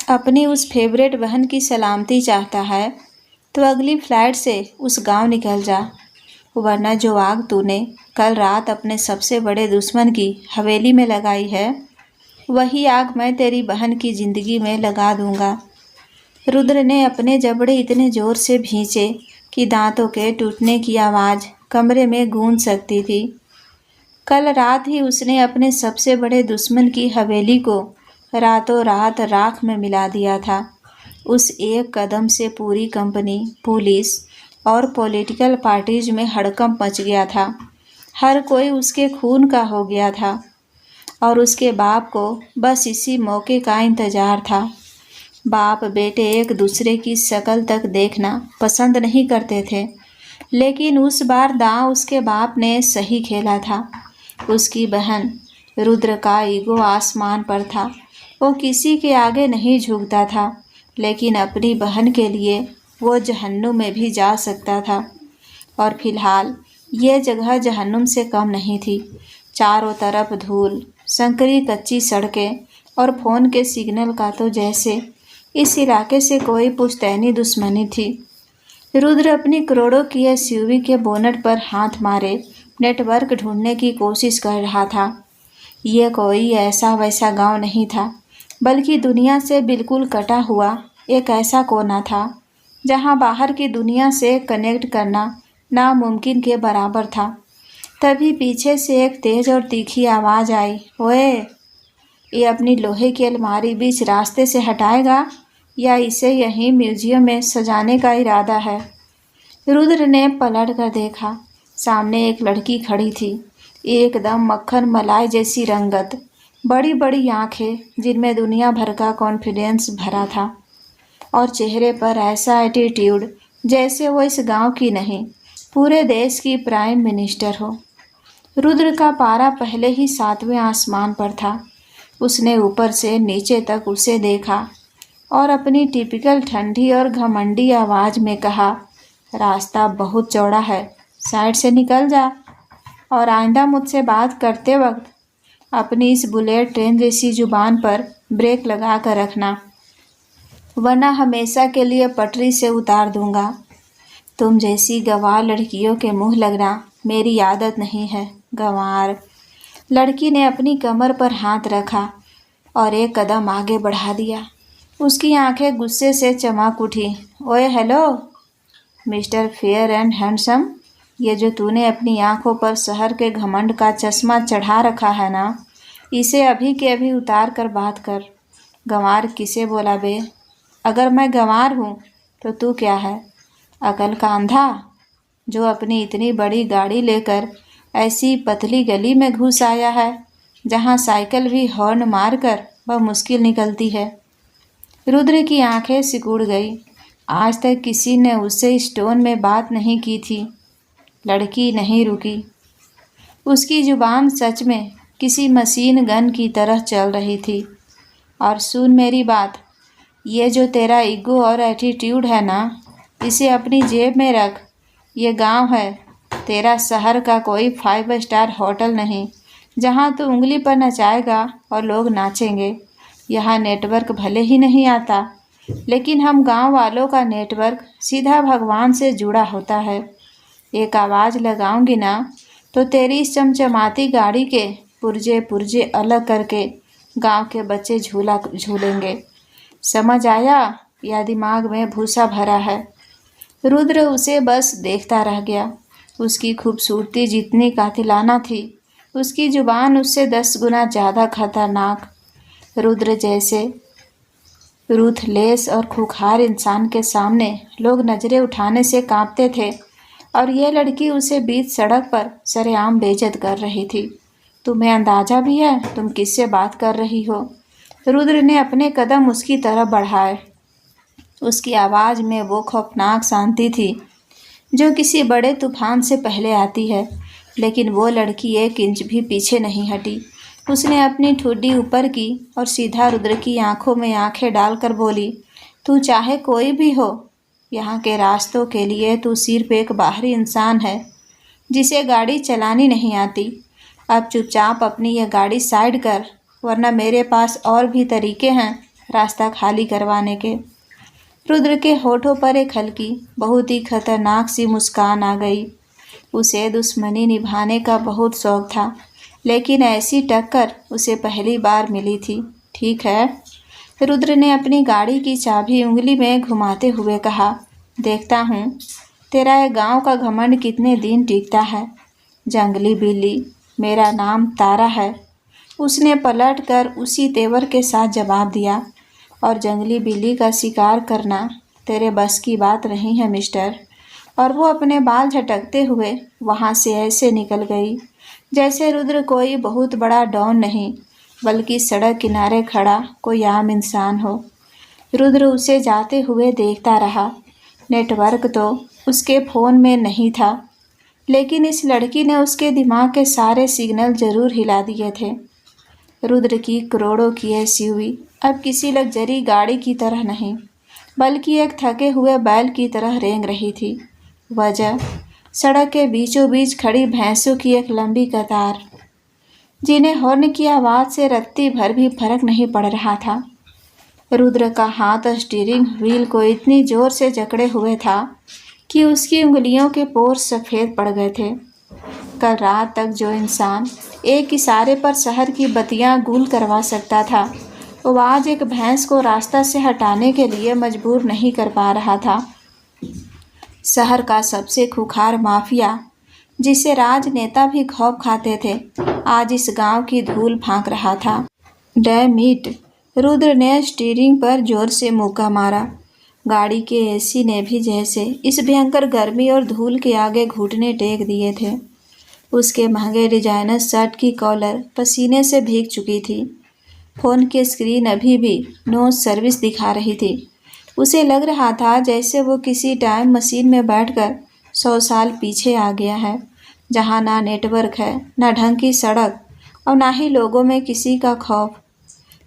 अपनी उस फेवरेट बहन की सलामती चाहता है तो अगली फ्लाइट से उस गांव निकल जा, वरना जो आग तूने कल रात अपने सबसे बड़े दुश्मन की हवेली में लगाई है, वही आग मैं तेरी बहन की ज़िंदगी में लगा दूंगा। रुद्र ने अपने जबड़े इतने ज़ोर से भींचे कि दांतों के टूटने की आवाज़ कमरे में गूंज सकती थी। कल रात ही उसने अपने सबसे बड़े दुश्मन की हवेली को रातों रात राख में मिला दिया था। उस एक कदम से पूरी कंपनी, पुलिस और पॉलिटिकल पार्टीज में हड़कंप मच गया था। हर कोई उसके खून का हो गया था और उसके बाप को बस इसी मौके का इंतज़ार था। बाप बेटे एक दूसरे की शक्ल तक देखना पसंद नहीं करते थे, लेकिन उस बार दांव उसके बाप ने सही खेला था। उसकी बहन रुद्र का ईगो आसमान पर था। वो किसी के आगे नहीं झुकता था, लेकिन अपनी बहन के लिए वो जहन्नुम में भी जा सकता था। और फिलहाल ये जगह जहन्नुम से कम नहीं थी। चारों तरफ धूल, संकरी कच्ची सड़कें और फ़ोन के सिग्नल का तो जैसे इस इलाके से कोई पुश्तैनी दुश्मनी थी। रुद्र अपनी करोड़ों की एसयूवी के बोनट पर हाथ मारे नेटवर्क ढूंढने की कोशिश कर रहा था। यह कोई ऐसा वैसा गांव नहीं था, बल्कि दुनिया से बिल्कुल कटा हुआ एक ऐसा कोना था जहां बाहर की दुनिया से कनेक्ट करना नामुमकिन के बराबर था। तभी पीछे से एक तेज और तीखी आवाज़ आई, ओए, ये अपनी लोहे की अलमारी बीच रास्ते से हटाएगा या इसे यहीं म्यूजियम में सजाने का इरादा है? रुद्र ने पलट कर देखा। सामने एक लड़की खड़ी थी, एकदम मक्खन मलाई जैसी रंगत, बड़ी बड़ी आंखें जिनमें दुनिया भर का कॉन्फिडेंस भरा था और चेहरे पर ऐसा एटीट्यूड जैसे वो इस गांव की नहीं, पूरे देश की प्राइम मिनिस्टर हो। रुद्र का पारा पहले ही 7वें आसमान पर था। उसने ऊपर से नीचे तक उसे देखा और अपनी टिपिकल ठंडी और घमंडी आवाज़ में कहा, रास्ता बहुत चौड़ा है, साइड से निकल जा और आइंदा मुझसे बात करते वक्त अपनी इस बुलेट ट्रेन जैसी जुबान पर ब्रेक लगा कर रखना, वरना हमेशा के लिए पटरी से उतार दूंगा। तुम जैसी गंवार लड़कियों के मुंह लगना मेरी आदत नहीं है, गंवार। लड़की ने अपनी कमर पर हाथ रखा और एक कदम आगे बढ़ा दिया। उसकी आंखें गुस्से से चमक उठी। ओए hello mister fair and handsome, ये जो तूने अपनी आंखों पर शहर के घमंड का चश्मा चढ़ा रखा है ना, इसे अभी के अभी उतार कर बात कर। गंवार किसे बोला बे? अगर मैं गंवार हूँ तो तू क्या है, अकल का अंधा, जो अपनी इतनी बड़ी गाड़ी लेकर ऐसी पतली गली में घुस आया है जहाँ साइकिल भी हॉर्न मारकर मुश्किल निकलती है। रुद्र की आंखें सिकुड़ गई। आज तक किसी ने उससे इस टोन में बात नहीं की थी। लड़की नहीं रुकी। उसकी जुबान सच में किसी मशीन गन की तरह चल रही थी। और सुन मेरी बात, ये जो तेरा ईगो और एटीट्यूड है ना, इसे अपनी जेब में रख। ये गांव है, तेरा शहर का कोई 5 स्टार होटल नहीं जहां तू उंगली पर नचाएगा और लोग नाचेंगे। यहाँ नेटवर्क भले ही नहीं आता, लेकिन हम गांव वालों का नेटवर्क सीधा भगवान से जुड़ा होता है। एक आवाज़ लगाऊंगी ना तो तेरी इस चमचमाती गाड़ी के पुर्जे पुर्जे अलग करके गांव के बच्चे झूला झूलेंगे। समझ आया या दिमाग में भूसा भरा है? रुद्र उसे बस देखता रह गया। उसकी खूबसूरती जितनी कातिलाना थी, उसकी जुबान उससे 10 गुना ज़्यादा खतरनाक। रुद्र जैसे रूथलेस और खूंखार इंसान के सामने लोग नजरें उठाने से कांपते थे, और यह लड़की उसे बीच सड़क पर सरेआम बेइज्जत कर रही थी। तुम्हें अंदाजा भी है तुम किससे बात कर रही हो? रुद्र ने अपने कदम उसकी तरफ बढ़ाए। उसकी आवाज़ में वो खौफनाक शांति थी जो किसी बड़े तूफान से पहले आती है, लेकिन वो लड़की 1 इंच भी पीछे नहीं हटी। उसने अपनी ठुड्डी ऊपर की और सीधा रुद्र की आंखों में आंखें डालकर बोली, तू चाहे कोई भी हो, यहाँ के रास्तों के लिए तू सिर्फ एक बाहरी इंसान है जिसे गाड़ी चलानी नहीं आती। अब चुपचाप अपनी यह गाड़ी साइड कर, वरना मेरे पास और भी तरीके हैं रास्ता खाली करवाने के। रुद्र के होठों पर एक हल्की, बहुत ही खतरनाक सी मुस्कान आ गई। उसे दुश्मनी निभाने का बहुत शौक था, लेकिन ऐसी टक्कर उसे पहली बार मिली थी। ठीक है, रुद्र ने अपनी गाड़ी की चाबी उंगली में घुमाते हुए कहा, देखता हूँ तेरा ये गांव का घमंड कितने दिन टिकता है। जंगली बिल्ली, मेरा नाम तारा है। उसने पलट कर उसी तेवर के साथ जवाब दिया। और जंगली बिल्ली का शिकार करना तेरे बस की बात नहीं है मिस्टर। और वो अपने बाल झटकते हुए वहाँ से ऐसे निकल गई जैसे रुद्र कोई बहुत बड़ा डॉन नहीं, बल्कि सड़क किनारे खड़ा कोई आम इंसान हो। रुद्र उसे जाते हुए देखता रहा। नेटवर्क तो उसके फ़ोन में नहीं था, लेकिन इस लड़की ने उसके दिमाग के सारे सिग्नल जरूर हिला दिए थे। रुद्र की करोड़ों की एसयूवी अब किसी लग्जरी गाड़ी की तरह नहीं, बल्कि एक थके हुए बैल की तरह रेंग रही थी। वजह सड़क के बीचों बीच खड़ी भैंसों की एक लंबी कतार, जिन्हें हॉर्न की आवाज़ से रत्ती भर भी फर्क नहीं पड़ रहा था। रुद्र का हाथ स्टीयरिंग व्हील को इतनी जोर से जकड़े हुए था कि उसकी उंगलियों के पोर सफ़ेद पड़ गए थे। कल रात तक जो इंसान एक इशारे पर शहर की बत्तियां गुल करवा सकता था, वो आज एक भैंस को रास्ता से हटाने के लिए मजबूर नहीं कर पा रहा था। शहर का सबसे खूंखार माफिया, जिसे राजनेता भी खौफ खाते थे, आज इस गांव की धूल फांक रहा था। Damn it! रुद्र ने स्टीयरिंग पर जोर से मुक्का मारा। गाड़ी के एसी ने भी जैसे इस भयंकर गर्मी और धूल के आगे घुटने टेक दिए थे। उसके महंगे डिजाइनर शर्ट की कॉलर पसीने से भीग चुकी थी। फ़ोन की स्क्रीन अभी भी नो सर्विस दिखा रही थी। उसे लग रहा था जैसे वो किसी टाइम मशीन में बैठकर 100 साल पीछे आ गया है, जहाँ ना नेटवर्क है, ना ढंग की सड़क और ना ही लोगों में किसी का खौफ।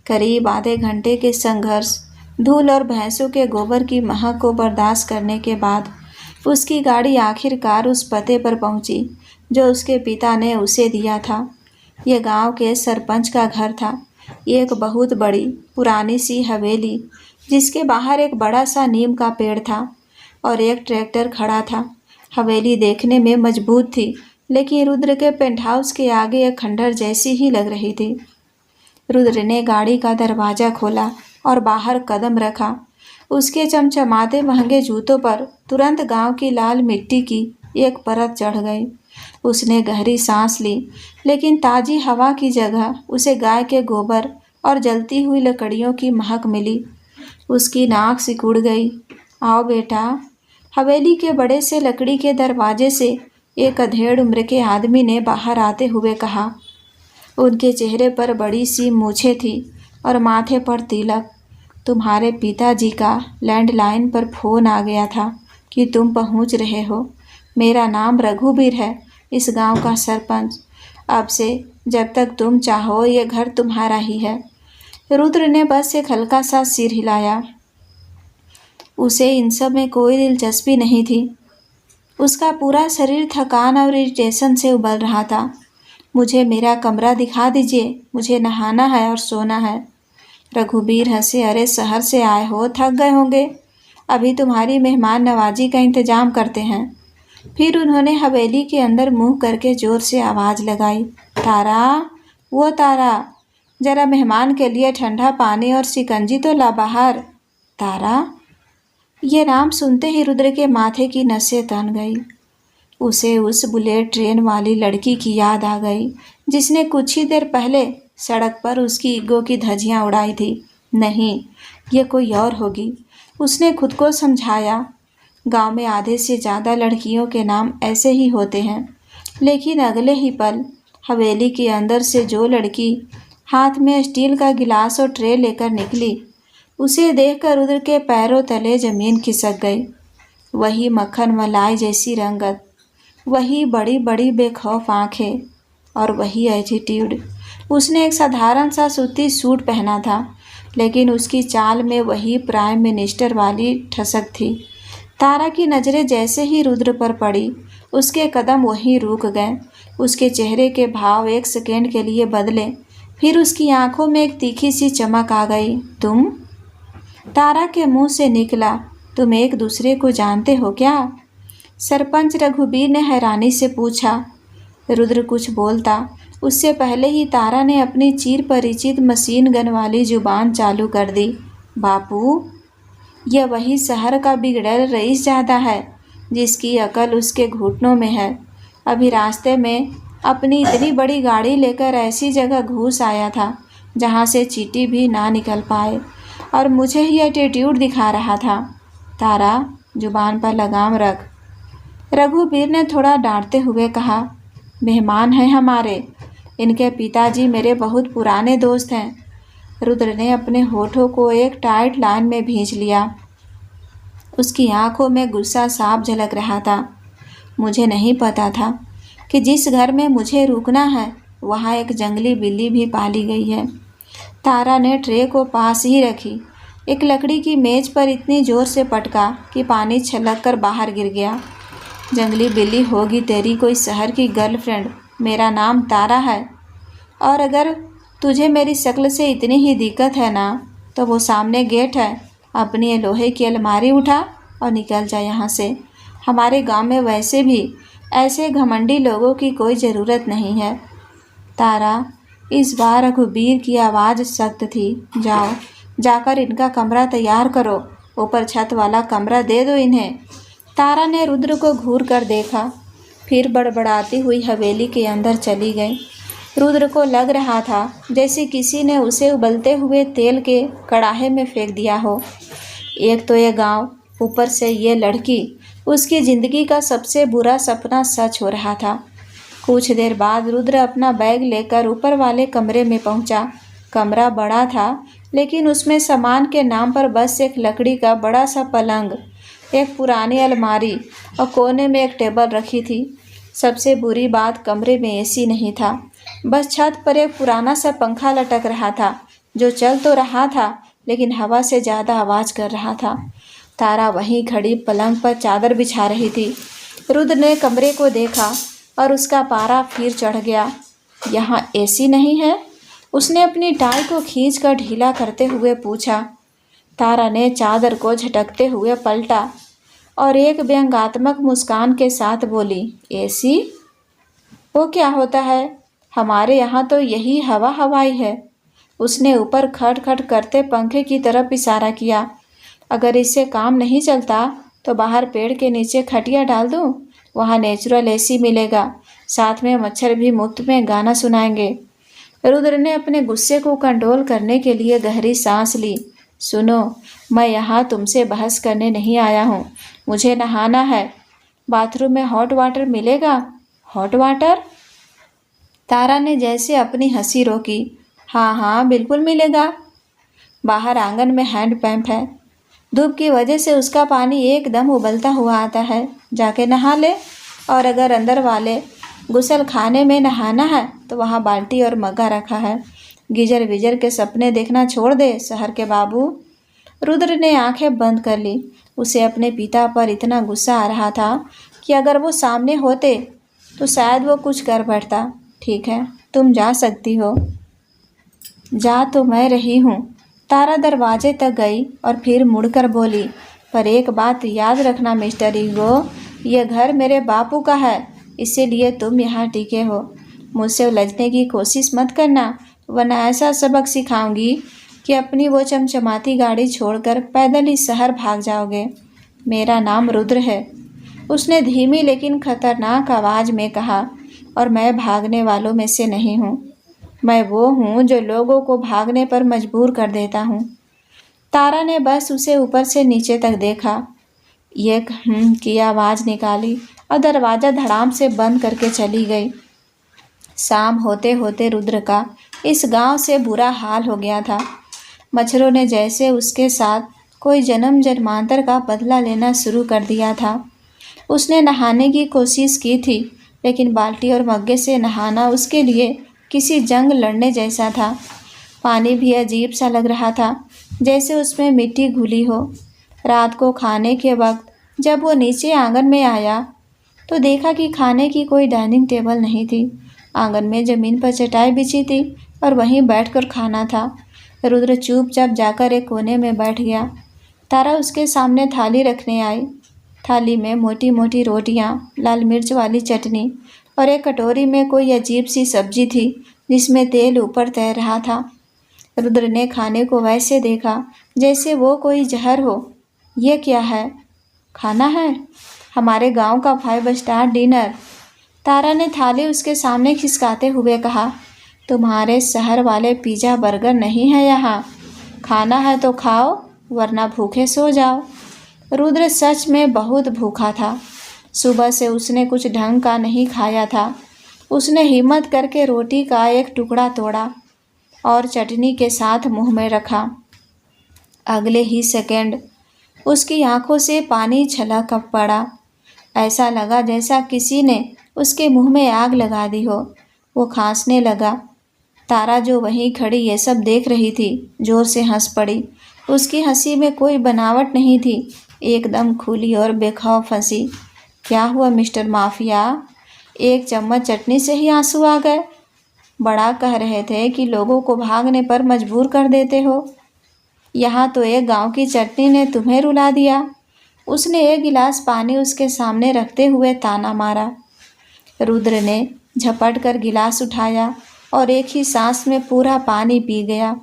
करीब आधे घंटे के संघर्ष, धूल और भैंसों के गोबर की महक को बर्दाश्त करने के बाद उसकी गाड़ी आखिरकार उस पते पर पहुंची जो उसके पिता ने उसे दिया था। यह गांव के सरपंच का घर था। एक बहुत बड़ी पुरानी सी हवेली, जिसके बाहर एक बड़ा सा नीम का पेड़ था और एक ट्रैक्टर खड़ा था। हवेली देखने में मजबूत थी, लेकिन रुद्र के पेंट हाउस के आगे एक खंडहर जैसी ही लग रही थी। रुद्र ने गाड़ी का दरवाज़ा खोला और बाहर कदम रखा। उसके चमचमाते महंगे जूतों पर तुरंत गांव की लाल मिट्टी की एक परत चढ़ गई। उसने गहरी सांस ली, लेकिन ताज़ी हवा की जगह उसे गाय के गोबर और जलती हुई लकड़ियों की महक मिली। उसकी नाक सिकुड़ गई। आओ बेटा, हवेली के बड़े से लकड़ी के दरवाजे से एक अधेड़ उम्र के आदमी ने बाहर आते हुए कहा। उनके चेहरे पर बड़ी सी मूछें थी और माथे पर तिलक। तुम्हारे पिताजी का लैंडलाइन पर फ़ोन आ गया था कि तुम पहुंच रहे हो। मेरा नाम रघुबीर है, इस गांव का सरपंच। अब से जब तक तुम चाहो ये घर तुम्हारा ही है। रुद्र ने बस एक हल्का सा सिर हिलाया। उसे इन सब में कोई दिलचस्पी नहीं थी। उसका पूरा शरीर थकान और इरिटेशन से उबल रहा था। मुझे मेरा कमरा दिखा दीजिए, मुझे नहाना है और सोना है। रघुबीर हंसे। अरे शहर से आए हो, थक गए होंगे, अभी तुम्हारी मेहमान नवाजी का इंतजाम करते हैं। फिर उन्होंने हवेली के अंदर मुंह करके जोर से आवाज़ लगाई। तारा, वो तारा, जरा मेहमान के लिए ठंडा पानी और शिकंजी तो ला बाहर। तारा! ये नाम सुनते ही रुद्र के माथे की नसें तन गई। उसे उस बुलेट ट्रेन वाली लड़की की याद आ गई, जिसने कुछ ही देर पहले सड़क पर उसकी ईगो की धज्जियां उड़ाई थी। नहीं, ये कोई और होगी, उसने खुद को समझाया। गांव में आधे से ज़्यादा लड़कियों के नाम ऐसे ही होते हैं। लेकिन अगले ही पल हवेली के अंदर से जो लड़की हाथ में स्टील का गिलास और ट्रे लेकर निकली, उसे देखकर रुद्र के पैरों तले जमीन खिसक गई। वही मक्खन मलाई जैसी रंगत, वही बड़ी बड़ी बेखौफ आंखें और वही एटीट्यूड। उसने एक साधारण सा सूती सूट पहना था, लेकिन उसकी चाल में वही प्राइम मिनिस्टर वाली ठसक थी। तारा की नज़रें जैसे ही रुद्र पर पड़ी, उसके कदम वहीं रुक गए। उसके चेहरे के भाव एक सेकेंड के लिए बदले, फिर उसकी आंखों में एक तीखी सी चमक आ गई। तुम? तारा के मुंह से निकला, तुम एक दूसरे को जानते हो क्या? सरपंच रघुबीर ने हैरानी से पूछा। रुद्र कुछ बोलता उससे पहले ही तारा ने अपनी चिर परिचित मशीन गन वाली जुबान चालू कर दी। बापू, यह वही शहर का बिगड़ैल रईस ज़्यादा है जिसकी अकल उसके घुटनों में है। अभी रास्ते में अपनी इतनी बड़ी गाड़ी लेकर ऐसी जगह घुस आया था जहाँ से चींटी भी ना निकल पाए, और मुझे ही एटीट्यूड दिखा रहा था। तारा, जुबान पर लगाम रख। रघुबीर ने थोड़ा डांटते हुए कहा, मेहमान हैं हमारे, इनके पिताजी मेरे बहुत पुराने दोस्त हैं। रुद्र ने अपने होठों को एक टाइट लाइन में भींच लिया। उसकी आंखों में गुस्सा साफ झलक रहा था। मुझे नहीं पता था कि जिस घर में मुझे रुकना है वहाँ एक जंगली बिल्ली भी पाली गई है। तारा ने ट्रे को पास ही रखी, एक लकड़ी की मेज पर इतनी जोर से पटका कि पानी छलक कर बाहर गिर गया। जंगली बिल्ली होगी तेरी कोई शहर की गर्लफ्रेंड, मेरा नाम तारा है। और अगर तुझे मेरी शक्ल से इतनी ही दिक्कत है ना, तो वो सामने गेट है, अपनी ये लोहे की अलमारी उठा और निकल जा यहाँ से। हमारे गांव में वैसे भी ऐसे घमंडी लोगों की कोई ज़रूरत नहीं है। तारा, इस बार रघुबीर की आवाज़ सख्त थी। जाओ, जाकर इनका कमरा तैयार करो, ऊपर छत वाला कमरा दे दो इन्हें। तारा ने रुद्र को घूर कर देखा, फिर बड़बड़ाती हुई हवेली के अंदर चली गई। रुद्र को लग रहा था जैसे किसी ने उसे उबलते हुए तेल के कड़ाहे में फेंक दिया हो। एक तो ये गांव, ऊपर से ये लड़की, उसकी ज़िंदगी का सबसे बुरा सपना सच हो रहा था। कुछ देर बाद रुद्र अपना बैग लेकर ऊपर वाले कमरे में पहुंचा। कमरा बड़ा था, लेकिन उसमें सामान के नाम पर बस एक लकड़ी का बड़ा सा पलंग, एक पुरानी अलमारी और कोने में एक टेबल रखी थी। सबसे बुरी बात, कमरे में एसी नहीं था, बस छत पर एक पुराना सा पंखा लटक रहा था जो चल तो रहा था लेकिन हवा से ज़्यादा आवाज़ कर रहा था। तारा वहीं खड़ी पलंग पर चादर बिछा रही थी। रुद्र ने कमरे को देखा और उसका पारा फिर चढ़ गया। यहाँ एसी नहीं है? उसने अपनी टाई को खींचकर ढीला करते हुए पूछा। तारा ने चादर को झटकते हुए पलटा और एक व्यंग्यात्मक मुस्कान के साथ बोली, एसी? वो क्या होता है? हमारे यहाँ तो यही हवा हवाई है। उसने ऊपर खट खट करते पंखे की तरफ इशारा किया। अगर इससे काम नहीं चलता तो बाहर पेड़ के नीचे खटिया डाल दूँ, वहाँ नेचुरल एसी मिलेगा, साथ में मच्छर भी मुफ्त में गाना सुनाएंगे। रुद्र ने अपने गुस्से को कंट्रोल करने के लिए गहरी सांस ली। सुनो, मैं यहाँ तुमसे बहस करने नहीं आया हूँ, मुझे नहाना है। बाथरूम में हॉट वाटर मिलेगा? Hot water? तारा ने जैसे अपनी हंसी रोकी। हाँ हाँ, बिल्कुल मिलेगा। बाहर आंगन में हैंड पंप है, धूप की वजह से उसका पानी एकदम उबलता हुआ आता है, जाके नहा ले। और अगर अंदर वाले गुसल खाने में नहाना है तो वहाँ बाल्टी और मग्गा रखा है। गीजर विजर के सपने देखना छोड़ दे शहर के बाबू। रुद्र ने आंखें बंद कर ली। उसे अपने पिता पर इतना गुस्सा आ रहा था कि अगर वो सामने होते तो शायद वो कुछ कर बैठता। ठीक है, तुम जा सकती हो। जा तो मैं रही हूँ। तारा दरवाजे तक गई और फिर मुड़कर बोली, पर एक बात याद रखना मिस्टर ईगो, ये घर मेरे बापू का है, इसीलिए तुम यहाँ टिके हो। मुझसे उलझने की कोशिश मत करना, वरना ऐसा सबक सिखाऊंगी कि अपनी वो चमचमाती गाड़ी छोड़कर पैदल ही शहर भाग जाओगे। मेरा नाम रुद्र है, उसने धीमी लेकिन खतरनाक आवाज़ में कहा, और मैं भागने वालों में से नहीं हूँ। मैं वो हूँ जो लोगों को भागने पर मजबूर कर देता हूँ। तारा ने बस उसे ऊपर से नीचे तक देखा, एक की आवाज़ निकाली और दरवाज़ा धड़ाम से बंद करके चली गई। शाम होते होते रुद्र का इस गांव से बुरा हाल हो गया था। मच्छरों ने जैसे उसके साथ कोई जन्म जन्मांतर का बदला लेना शुरू कर दिया था। उसने नहाने की कोशिश की थी, लेकिन बाल्टी और मग्गे से नहाना उसके लिए किसी जंग लड़ने जैसा था। पानी भी अजीब सा लग रहा था, जैसे उसमें मिट्टी घुली हो। रात को खाने के वक्त जब वो नीचे आंगन में आया तो देखा कि खाने की कोई डाइनिंग टेबल नहीं थी। आंगन में ज़मीन पर चटाई बिछी थी और वहीं बैठकर खाना था। रुद्र चुपचाप जाकर एक कोने में बैठ गया। तारा उसके सामने थाली रखने आई। थाली में मोटी मोटी रोटियां, लाल मिर्च वाली चटनी और एक कटोरी में कोई अजीब सी सब्जी थी जिसमें तेल ऊपर तैर रहा था। रुद्र ने खाने को वैसे देखा जैसे वो कोई जहर हो। ये क्या है? खाना है? हमारे गांव का 5 स्टार डिनर। तारा ने थाली उसके सामने खिसकाते हुए कहा, तुम्हारे शहर वाले पिज़्ज़ा बर्गर नहीं है यहाँ। खाना है तो खाओ, वरना भूखे सो जाओ। रुद्र सच में बहुत भूखा था। सुबह से उसने कुछ ढंग का नहीं खाया था। उसने हिम्मत करके रोटी का एक टुकड़ा तोड़ा और चटनी के साथ मुंह में रखा। अगले ही सेकंड उसकी आंखों से पानी छलक पड़ा। ऐसा लगा जैसा किसी ने उसके मुंह में आग लगा दी हो। वो खांसने लगा। तारा जो वहीं खड़ी ये सब देख रही थी, जोर से हंस पड़ी। उसकी हंसी में कोई बनावट नहीं थी, एकदम खुली और बेखौफ हंसी। क्या हुआ मिस्टर माफिया? एक चम्मच चटनी से ही आंसू आ गए? बड़ा कह रहे थे कि लोगों को भागने पर मजबूर कर देते हो। यहाँ तो एक गांव की चटनी ने तुम्हें रुला दिया। उसने एक गिलास पानी उसके सामने रखते हुए ताना मारा। रुद्र ने झपट कर गिलास उठाया और एक ही सांस में पूरा पानी पी गया।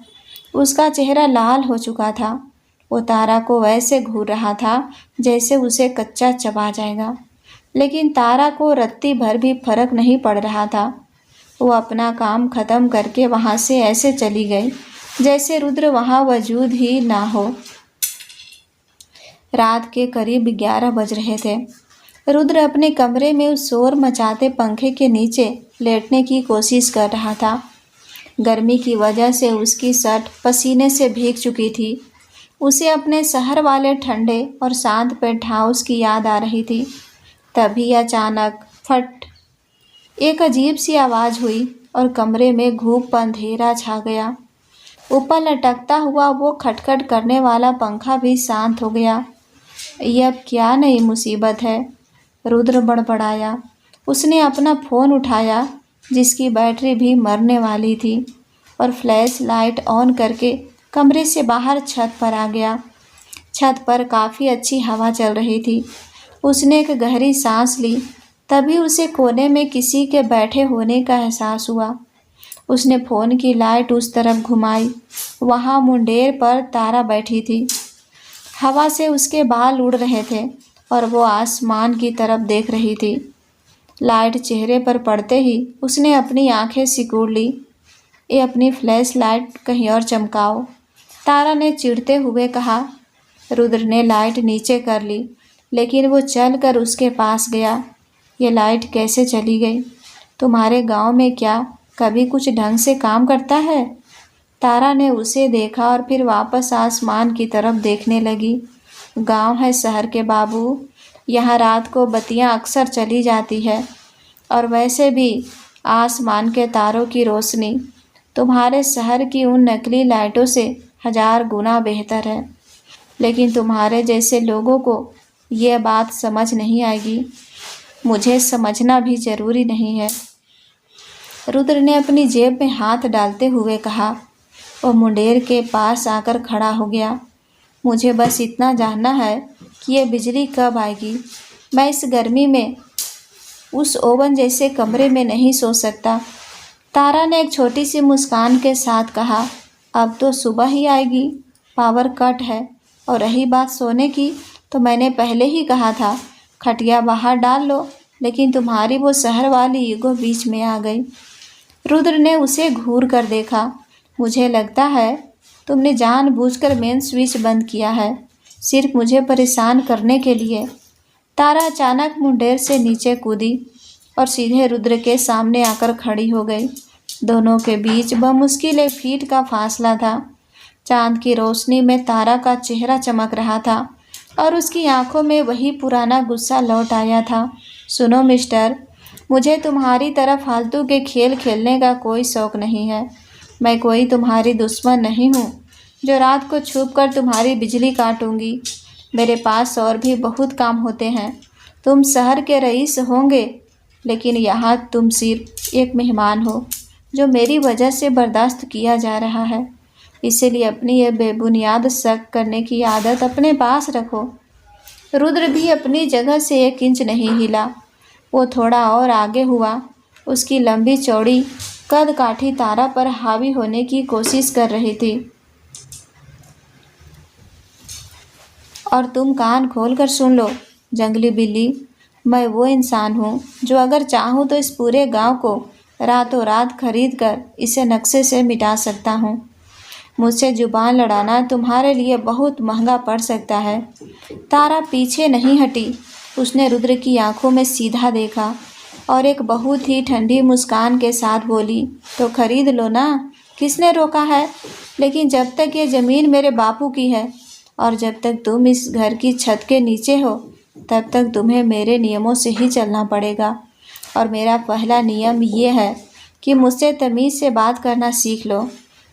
उसका चेहरा लाल हो चुका था। वो तारा को वैसे घूर रहा था जैसे उसे कच्चा चबा जाएगा, लेकिन तारा को रत्ती भर भी फर्क नहीं पड़ रहा था। वो अपना काम खत्म करके वहाँ से ऐसे चली गई जैसे रुद्र वहाँ वजूद ही ना हो। रात के करीब 11 बज रहे थे। रुद्र अपने कमरे में उस शोर मचाते पंखे के नीचे लेटने की कोशिश कर रहा था। गर्मी की वजह से उसकी शर्ट पसीने से भीग चुकी थी। उसे अपने शहर वाले ठंडे और शांत पेंट हाउस की याद आ रही थी। तभी अचानक फट एक अजीब सी आवाज़ हुई और कमरे में घूप अंधेरा छा गया। ऊपर लटकता हुआ वो खटखट करने वाला पंखा भी शांत हो गया। ये अब क्या नई मुसीबत है? रुद्र बड़बड़ाया। उसने अपना फ़ोन उठाया जिसकी बैटरी भी मरने वाली थी और फ्लैश लाइट ऑन करके कमरे से बाहर छत पर आ गया। छत पर काफ़ी अच्छी हवा चल रही थी। उसने एक गहरी सांस ली। तभी उसे कोने में किसी के बैठे होने का एहसास हुआ। उसने फ़ोन की लाइट उस तरफ घुमाई। वहाँ मुंडेर पर तारा बैठी थी। हवा से उसके बाल उड़ रहे थे और वो आसमान की तरफ देख रही थी। लाइट चेहरे पर पड़ते ही उसने अपनी आंखें सिकुड़ ली। ये अपनी फ्लैश लाइट कहीं और चमकाओ, तारा ने चिढ़ते हुए कहा। रुद्र ने लाइट नीचे कर ली, लेकिन वो चल कर उसके पास गया। ये लाइट कैसे चली गई? तुम्हारे गांव में क्या कभी कुछ ढंग से काम करता है? तारा ने उसे देखा और फिर वापस आसमान की तरफ देखने लगी। गांव है शहर के बाबू, यहाँ रात को बत्तियाँ अक्सर चली जाती है और वैसे भी आसमान के तारों की रोशनी तुम्हारे शहर की उन नकली लाइटों से 1000 गुना बेहतर है। लेकिन तुम्हारे जैसे लोगों को यह बात समझ नहीं आएगी। मुझे समझना भी ज़रूरी नहीं है। रुद्र ने अपनी जेब में हाथ डालते हुए कहा। वो मुंडेर के पास आकर खड़ा हो गया। मुझे बस इतना जानना है कि ये बिजली कब आएगी। मैं इस गर्मी में उस ओवन जैसे कमरे में नहीं सो सकता। तारा ने एक छोटी सी मुस्कान के साथ कहा। अब तो सुबह ही आएगी, पावर कट है। और रही बात सोने की, तो मैंने पहले ही कहा था खटिया बाहर डाल लो, लेकिन तुम्हारी वो शहर वाली ईगो बीच में आ गई। रुद्र ने उसे घूर कर देखा। मुझे लगता है तुमने जानबूझकर मेन स्विच बंद किया है, सिर्फ मुझे परेशान करने के लिए। तारा अचानक मुंडेर से नीचे कूदी और सीधे रुद्र के सामने आकर खड़ी हो गई। दोनों के बीच बमुश्किल 1 फीट का फासला था। चांद की रोशनी में तारा का चेहरा चमक रहा था और उसकी आंखों में वही पुराना गुस्सा लौट आया था। सुनो मिस्टर, मुझे तुम्हारी तरह फालतू के खेल खेलने का कोई शौक़ नहीं है। मैं कोई तुम्हारी दुश्मन नहीं हूँ जो रात को छुप कर तुम्हारी बिजली काटूंगी। मेरे पास और भी बहुत काम होते हैं। तुम शहर के रईस होंगे, लेकिन यहाँ तुम सिर्फ एक मेहमान हो जो मेरी वजह से बर्दाश्त किया जा रहा है। इसीलिए अपनी ये बेबुनियाद शक करने की आदत अपने पास रखो। रुद्र भी अपनी जगह से 1 इंच नहीं हिला। वो थोड़ा और आगे हुआ। उसकी लंबी चौड़ी कद काठी तारा पर हावी होने की कोशिश कर रही थी। और तुम कान खोल कर सुन लो जंगली बिल्ली, मैं वो इंसान हूँ जो अगर चाहूँ तो इस पूरे गांव को रातों रात खरीद कर इसे नक्शे से मिटा सकता हूँ। मुझसे जुबान लड़ाना तुम्हारे लिए बहुत महंगा पड़ सकता है। तारा पीछे नहीं हटी। उसने रुद्र की आंखों में सीधा देखा और एक बहुत ही ठंडी मुस्कान के साथ बोली, तो खरीद लो ना, किसने रोका है? लेकिन जब तक ये ज़मीन मेरे बापू की है और जब तक तुम इस घर की छत के नीचे हो, तब तक तुम्हें मेरे नियमों से ही चलना पड़ेगा। और मेरा पहला नियम ये है कि मुझसे तमीज़ से बात करना सीख लो,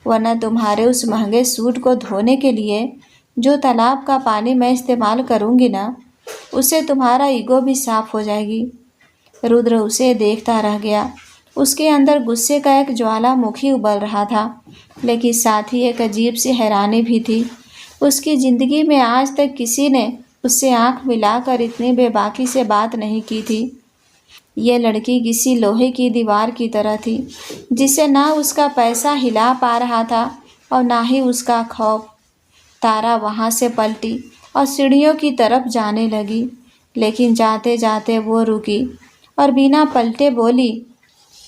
वरना तुम्हारे उस महंगे सूट को धोने के लिए जो तालाब का पानी मैं इस्तेमाल करूँगी ना, उससे तुम्हारा ईगो भी साफ हो जाएगी। रुद्र उसे देखता रह गया। उसके अंदर गुस्से का एक ज्वालामुखी उबल रहा था, लेकिन साथ ही एक अजीब सी हैरानी भी थी। उसकी ज़िंदगी में आज तक किसी ने उससे आंख मिलाकर इतनी बेबाकी से बात नहीं की थी। ये लड़की किसी लोहे की दीवार की तरह थी, जिसे ना उसका पैसा हिला पा रहा था और ना ही उसका खौफ। तारा वहाँ से पलटी और सीढ़ियों की तरफ जाने लगी, लेकिन जाते जाते वो रुकी और बिना पलटे बोली,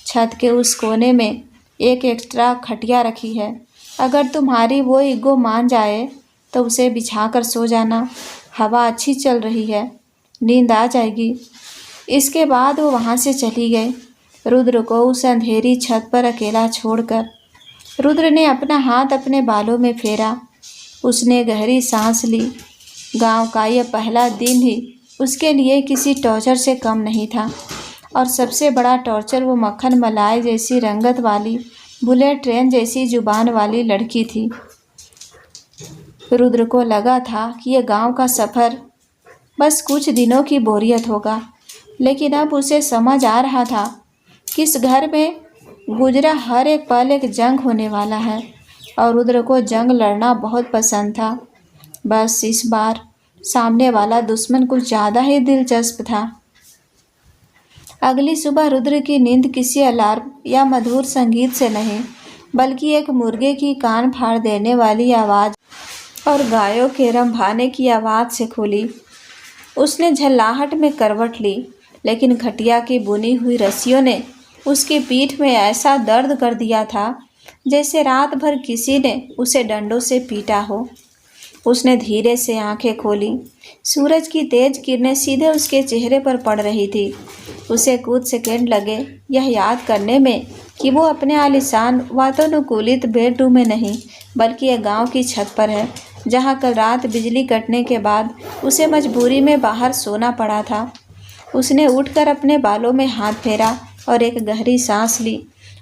छत के उस कोने में एक एक्स्ट्रा खटिया रखी है। अगर तुम्हारी वो ईगो मान जाए तो उसे बिछाकर सो जाना। हवा अच्छी चल रही है, नींद आ जाएगी। इसके बाद वो वहाँ से चली गई, रुद्र को उस अंधेरी छत पर अकेला छोड़कर। रुद्र ने अपना हाथ अपने बालों में फेरा। उसने गहरी सांस ली। गांव का यह पहला दिन ही उसके लिए किसी टॉर्चर से कम नहीं था। और सबसे बड़ा टॉर्चर वो मक्खन मलाई जैसी रंगत वाली, बुलेट ट्रेन जैसी जुबान वाली लड़की थी। रुद्र को लगा था कि यह गांव का सफ़र बस कुछ दिनों की बोरियत होगा, लेकिन अब उसे समझ आ रहा था कि इस घर में गुजरा हर एक पल एक जंग होने वाला है। और रुद्र को जंग लड़ना बहुत पसंद था। बस इस बार सामने वाला दुश्मन कुछ ज़्यादा ही दिलचस्प था। अगली सुबह रुद्र की नींद किसी अलार्म या मधुर संगीत से नहीं, बल्कि एक मुर्गे की कान फाड़ देने वाली आवाज़ और गायों के रंभाने की आवाज़ से खुली। उसने झल्लाहट में करवट ली, लेकिन खटिया की बुनी हुई रस्सियों ने उसकी पीठ में ऐसा दर्द कर दिया था जैसे रात भर किसी ने उसे डंडों से पीटा हो। उसने धीरे से आंखें खोली। सूरज की तेज किरणें सीधे उसके चेहरे पर पड़ रही थी। उसे कुछ सेकंड लगे यह याद करने में कि वो अपने आलीशान वातानुकूलित बेडरूम में नहीं, बल्कि एक गांव की छत पर है, जहां कल रात बिजली कटने के बाद उसे मजबूरी में बाहर सोना पड़ा था। उसने उठकर अपने बालों में हाथ फेरा और एक गहरी सांस ली।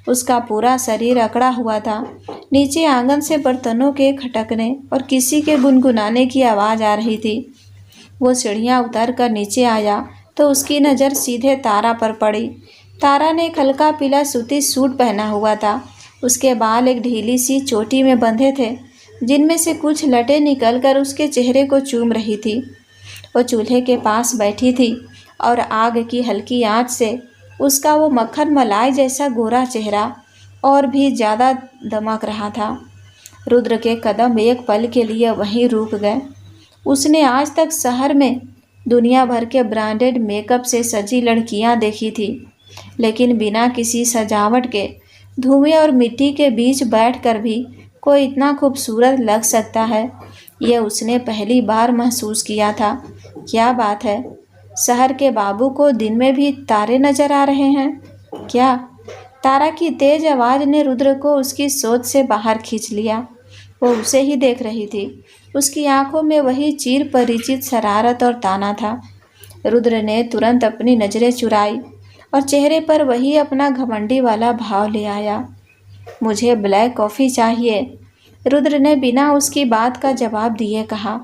उसका पूरा शरीर अकड़ा हुआ था। नीचे आंगन से बर्तनों के खटकने और किसी के गुनगुनाने की आवाज़ आ रही थी। वो सीढ़ियाँ उतर कर नीचे आया तो उसकी नज़र सीधे तारा पर पड़ी। तारा ने एक हल्का पीला सूती सूट पहना हुआ था। उसके बाल एक ढीली सी चोटी में बंधे थे, जिनमें से कुछ लटें निकलकर उसके चेहरे को चूम रही थी। वो चूल्हे के पास बैठी थी और आग की हल्की आंच से उसका वो मक्खन मलाई जैसा गोरा चेहरा और भी ज़्यादा दमक रहा था। रुद्र के कदम एक पल के लिए वहीं रुक गए। उसने आज तक शहर में दुनिया भर के ब्रांडेड मेकअप से सजी लड़कियां देखी थी, लेकिन बिना किसी सजावट के धुएं और मिट्टी के बीच बैठकर भी कोई इतना खूबसूरत लग सकता है, यह उसने पहली बार महसूस किया था। क्या बात है, शहर के बाबू को दिन में भी तारे नजर आ रहे हैं क्या? तारा की तेज आवाज़ ने रुद्र को उसकी सोच से बाहर खींच लिया। वो उसे ही देख रही थी। उसकी आंखों में वही चिर परिचित शरारत और ताना था। रुद्र ने तुरंत अपनी नज़रें चुराई और चेहरे पर वही अपना घमंडी वाला भाव ले आया। मुझे ब्लैक कॉफ़ी चाहिए, रुद्र ने बिना उसकी बात का जवाब दिए कहा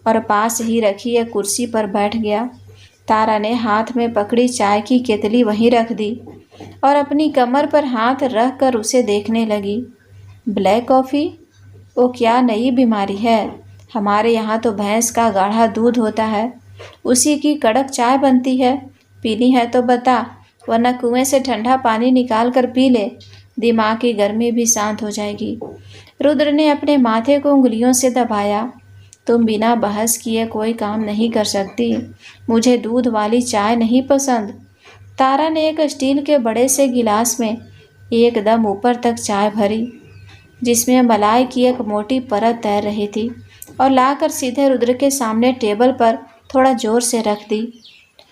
और पास ही रखी एक कुर्सी पर बैठ गया। तारा ने हाथ में पकड़ी चाय की केतली वहीं रख दी और अपनी कमर पर हाथ रख कर उसे देखने लगी। Black coffee? वो क्या नई बीमारी है? हमारे यहाँ तो भैंस का गाढ़ा दूध होता है, उसी की कड़क चाय बनती है। पीनी है तो बता, वरना कुएं से ठंडा पानी निकाल कर पी ले, दिमाग की गर्मी भी शांत हो जाएगी। रुद्र ने अपने माथे को उंगलियों से दबाया। तुम बिना बहस किए कोई काम नहीं कर सकती। मुझे दूध वाली चाय नहीं पसंद। तारा ने एक स्टील के बड़े से गिलास में एकदम ऊपर तक चाय भरी, जिसमें मलाई की एक मोटी परत तैर रही थी, और लाकर सीधे रुद्र के सामने टेबल पर थोड़ा जोर से रख दी।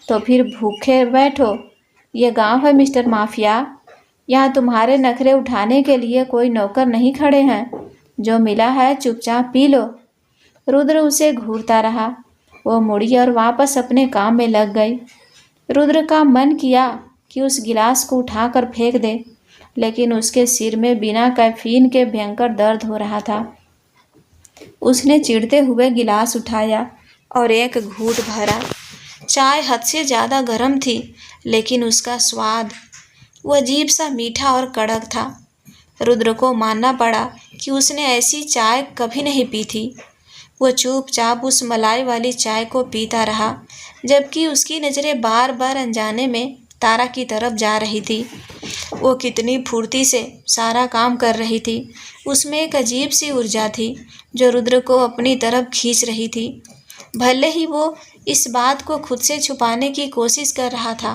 तो फिर भूखे बैठो, ये गांव है मिस्टर माफिया, यहाँ तुम्हारे नखरे उठाने के लिए कोई नौकर नहीं खड़े हैं। जो मिला है चुपचाप पी लो। रुद्र उसे घूरता रहा। वो मुड़ी और वापस अपने काम में लग गई। रुद्र का मन किया कि उस गिलास को उठाकर फेंक दे, लेकिन उसके सिर में बिना कैफीन के भयंकर दर्द हो रहा था। उसने चिढ़ते हुए गिलास उठाया और एक घूंट भरा। चाय हद से ज़्यादा गर्म थी, लेकिन उसका स्वाद वो अजीब सा मीठा और कड़क था। रुद्र को मानना पड़ा कि उसने ऐसी चाय कभी नहीं पी थी। वो चुपचाप उस मलाई वाली चाय को पीता रहा, जबकि उसकी नज़रें बार बार अनजाने में तारा की तरफ जा रही थी। वो कितनी फुर्ती से सारा काम कर रही थी। उसमें एक अजीब सी ऊर्जा थी जो रुद्र को अपनी तरफ खींच रही थी, भले ही वो इस बात को खुद से छुपाने की कोशिश कर रहा था।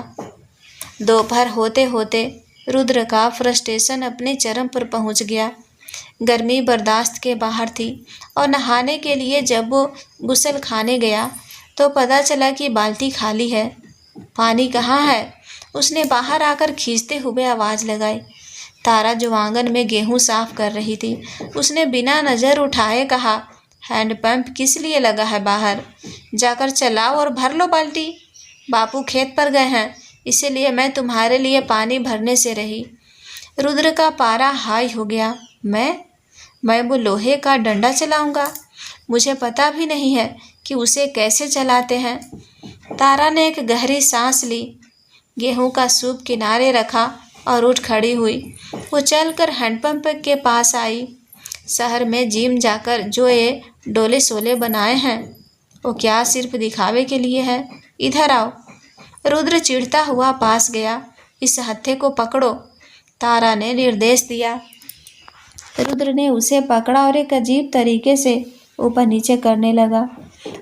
दोपहर होते होते रुद्र का फ्रस्ट्रेशन अपने चरम पर पहुंच गया। गर्मी बर्दाश्त के बाहर थी, और नहाने के लिए जब वो गुसल खाने गया तो पता चला कि बाल्टी खाली है। पानी कहाँ है? उसने बाहर आकर खींचते हुए आवाज़ लगाई। तारा जो आंगन में गेहूं साफ कर रही थी, उसने बिना नज़र उठाए कहा, हैंडपंप किस लिए लगा है बाहर? जाकर चलाओ और भर लो बाल्टी। बापू खेत पर गए हैं, इसीलिए मैं तुम्हारे लिए पानी भरने से रही। रुद्र का पारा हाई हो गया। मैं वो लोहे का डंडा चलाऊंगा? मुझे पता भी नहीं है कि उसे कैसे चलाते हैं। तारा ने एक गहरी सांस ली, गेहूं का सूप किनारे रखा और उठ खड़ी हुई। वो चलकर हैंडपंप के पास आई। शहर में जिम जाकर जो ये डोले सोले बनाए हैं, वो क्या सिर्फ दिखावे के लिए है? इधर आओ। रुद्र चिढ़ता हुआ पास गया। इस हत्थे को पकड़ो, तारा ने निर्देश दिया। रुद्र ने उसे पकड़ा और एक अजीब तरीके से ऊपर नीचे करने लगा।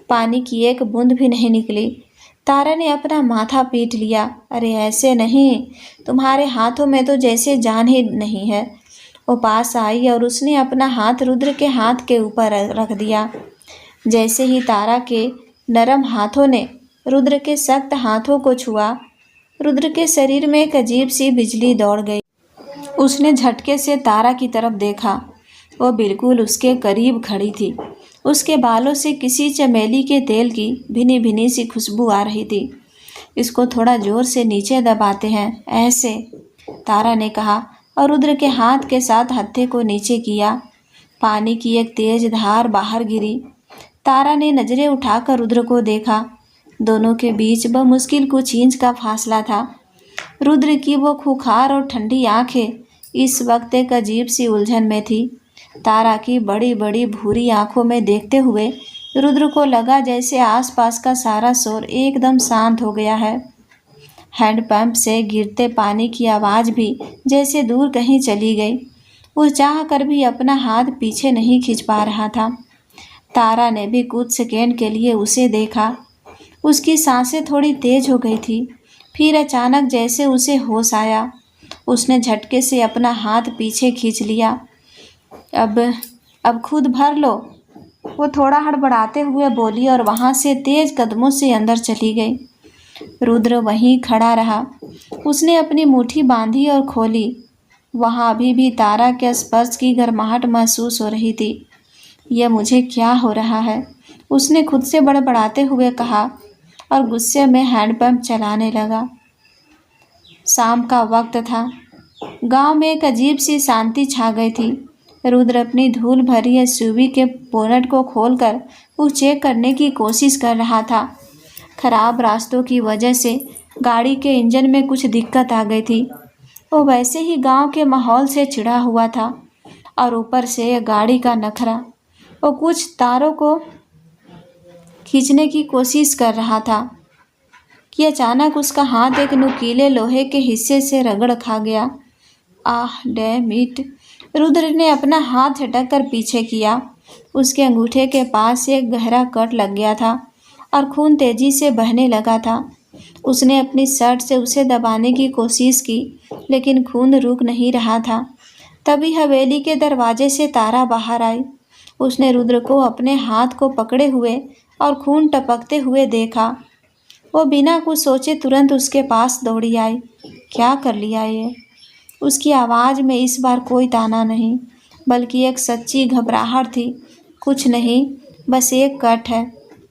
पानी की एक बूंद भी नहीं निकली। तारा ने अपना माथा पीट लिया। अरे ऐसे नहीं, तुम्हारे हाथों में तो जैसे जान ही नहीं है। वो पास आई और उसने अपना हाथ रुद्र के हाथ के ऊपर रख दिया। जैसे ही तारा के नरम हाथों ने रुद्र के सख्त हाथों को छुआ, रुद्र के शरीर में एक अजीब सी बिजली दौड़ गई। उसने झटके से तारा की तरफ देखा। वो बिल्कुल उसके करीब खड़ी थी। उसके बालों से किसी चमेली के तेल की भिनी भिनी सी खुशबू आ रही थी। इसको थोड़ा जोर से नीचे दबाते हैं, ऐसे, तारा ने कहा और रुद्र के हाथ के साथ हत्थे को नीचे किया। पानी की एक तेज धार बाहर गिरी। तारा ने नजरें उठाकर रुद्र को देखा। दोनों के बीच बमुश्किल कुछ इंच का फासला था। रुद्र की वो खूंखार और ठंडी आंखें इस वक्त एक अजीब सी उलझन में थी। तारा की बड़ी बड़ी भूरी आंखों में देखते हुए रुद्र को लगा जैसे आसपास का सारा शोर एकदम शांत हो गया है। हैंडपंप से गिरते पानी की आवाज़ भी जैसे दूर कहीं चली गई। वो चाह कर भी अपना हाथ पीछे नहीं खींच पा रहा था। तारा ने भी कुछ सेकेंड के लिए उसे देखा। उसकी सांसें थोड़ी तेज हो गई थी। फिर अचानक जैसे उसे होश आया, उसने झटके से अपना हाथ पीछे खींच लिया। अब खुद भर लो, वो थोड़ा हड़बड़ाते हुए बोली और वहाँ से तेज कदमों से अंदर चली गई। रुद्र वहीं खड़ा रहा। उसने अपनी मुट्ठी बांधी और खोली। वहाँ अभी भी तारा के स्पर्श की गर्माहट महसूस हो रही थी। यह मुझे क्या हो रहा है? उसने खुद से बड़बड़ाते हुए कहा और गुस्से में हैंडपंप चलाने लगा। शाम का वक्त था। गांव में एक अजीब सी शांति छा गई थी। रुद्र अपनी धूल भरी एसयूवी के बोनट को खोलकर वो चेक करने की कोशिश कर रहा था। खराब रास्तों की वजह से गाड़ी के इंजन में कुछ दिक्कत आ गई थी। वो वैसे ही गांव के माहौल से चिढ़ा हुआ था और ऊपर से गाड़ी का नखरा। वो कुछ तारों को खींचने की कोशिश कर रहा था कि अचानक उसका हाथ एक नुकीले लोहे के हिस्से से रगड़ खा गया। आह डैम इट! रुद्र ने अपना हाथ झटक पीछे किया। उसके अंगूठे के पास एक गहरा कट लग गया था और खून तेजी से बहने लगा था। उसने अपनी शर्ट से उसे दबाने की कोशिश की, लेकिन खून रुक नहीं रहा था। तभी हवेली के दरवाजे से तारा बाहर आई। उसने रुद्र को अपने हाथ को पकड़े हुए और खून टपकते हुए देखा। वो बिना कुछ सोचे तुरंत उसके पास दौड़ी आई। क्या कर लिया ये? उसकी आवाज़ में इस बार कोई ताना नहीं, बल्कि एक सच्ची घबराहट थी। कुछ नहीं, बस एक कट है,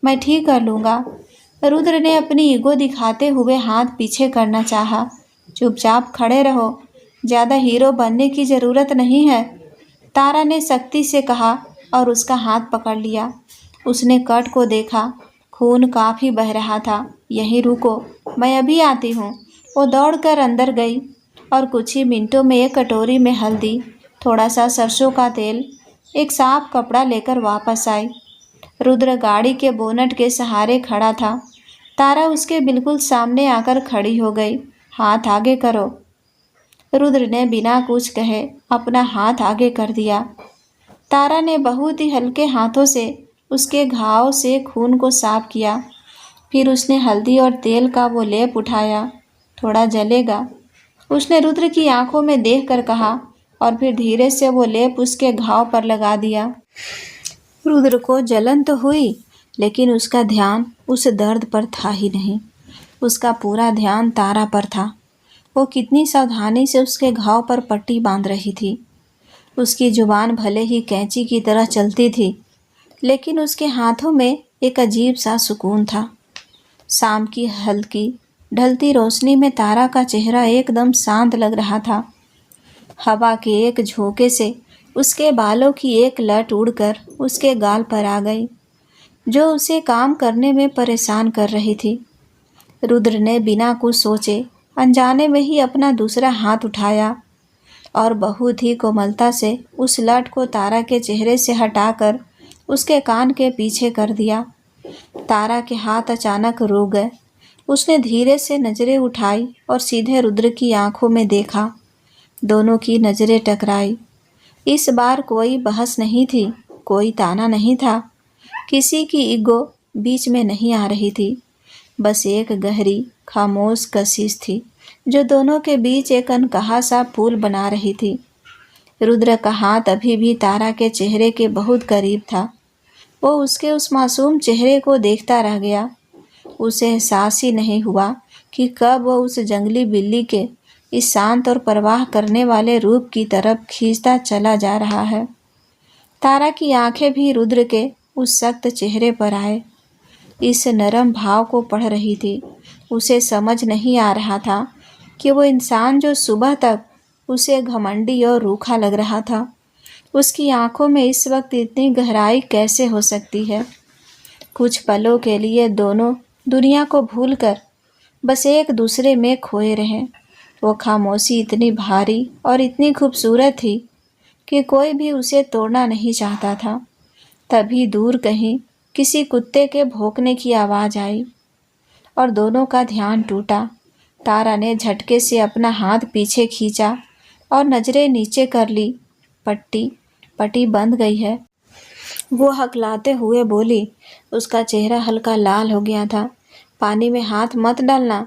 मैं ठीक कर लूँगा। रुद्र ने अपनी ईगो दिखाते हुए हाथ पीछे करना चाहा। चुपचाप खड़े रहो, ज़्यादा हीरो बनने की ज़रूरत नहीं है, तारा ने सख्ती से कहा और उसका हाथ पकड़ लिया। उसने कट को देखा, खून काफ़ी बह रहा था। यहीं रुको, मैं अभी आती हूँ। वो दौड़कर अंदर गई और कुछ ही मिनटों में एक कटोरी में हल्दी, थोड़ा सा सरसों का तेल, एक साफ कपड़ा लेकर वापस आई। रुद्र गाड़ी के बोनट के सहारे खड़ा था। तारा उसके बिल्कुल सामने आकर खड़ी हो गई। हाथ आगे करो। रुद्र ने बिना कुछ कहे अपना हाथ आगे कर दिया। तारा ने बहुत ही हल्के हाथों से उसके घाव से खून को साफ किया। फिर उसने हल्दी और तेल का वो लेप उठाया। थोड़ा जलेगा, उसने रुद्र की आंखों में देखकर कहा, और फिर धीरे से वो लेप उसके घाव पर लगा दिया। रुद्र को जलन तो हुई, लेकिन उसका ध्यान उस दर्द पर था ही नहीं। उसका पूरा ध्यान तारा पर था। वो कितनी सावधानी से उसके घाव पर पट्टी बांध रही थी। उसकी जुबान भले ही कैंची की तरह चलती थी, लेकिन उसके हाथों में एक अजीब सा सुकून था। शाम की हल्की ढलती रोशनी में तारा का चेहरा एकदम शांत लग रहा था। हवा के एक झोंके से उसके बालों की एक लट उड़कर उसके गाल पर आ गई, जो उसे काम करने में परेशान कर रही थी। रुद्र ने बिना कुछ सोचे अनजाने में ही अपना दूसरा हाथ उठाया और बहुत ही कोमलता से उस लट को तारा के चेहरे से हटाकर उसके कान के पीछे कर दिया। तारा के हाथ अचानक रुक गए। उसने धीरे से नज़रें उठाई और सीधे रुद्र की आंखों में देखा। दोनों की नज़रें टकराई। इस बार कोई बहस नहीं थी, कोई ताना नहीं था, किसी की ईगो बीच में नहीं आ रही थी। बस एक गहरी खामोश कशिश थी, जो दोनों के बीच एक अनकहा सा पुल बना रही थी। रुद्र का हाथ अभी भी तारा के चेहरे के बहुत करीब था। वो उसके उस मासूम चेहरे को देखता रह गया। उसे एहसास ही नहीं हुआ कि कब वो उस जंगली बिल्ली के इस शांत और परवाह करने वाले रूप की तरफ खींचता चला जा रहा है। तारा की आंखें भी रुद्र के उस सख्त चेहरे पर आए, इस नरम भाव को पढ़ रही थी। उसे समझ नहीं आ रहा था कि वो इंसान जो सुबह तक उसे घमंडी और रूखा लग रहा था, उसकी आंखों में इस वक्त इतनी गहराई कैसे हो सकती है। कुछ पलों के लिए दोनों दुनिया को भूलकर बस एक दूसरे में खोए रहे। वो खामोशी इतनी भारी और इतनी खूबसूरत थी कि कोई भी उसे तोड़ना नहीं चाहता था। तभी दूर कहीं किसी कुत्ते के भौंकने की आवाज़ आई और दोनों का ध्यान टूटा। तारा ने झटके से अपना हाथ पीछे खींचा और नज़रें नीचे कर ली। पट्टी बंध गई है, वो हकलाते हुए बोली। उसका चेहरा हल्का लाल हो गया था। पानी में हाथ मत डालना,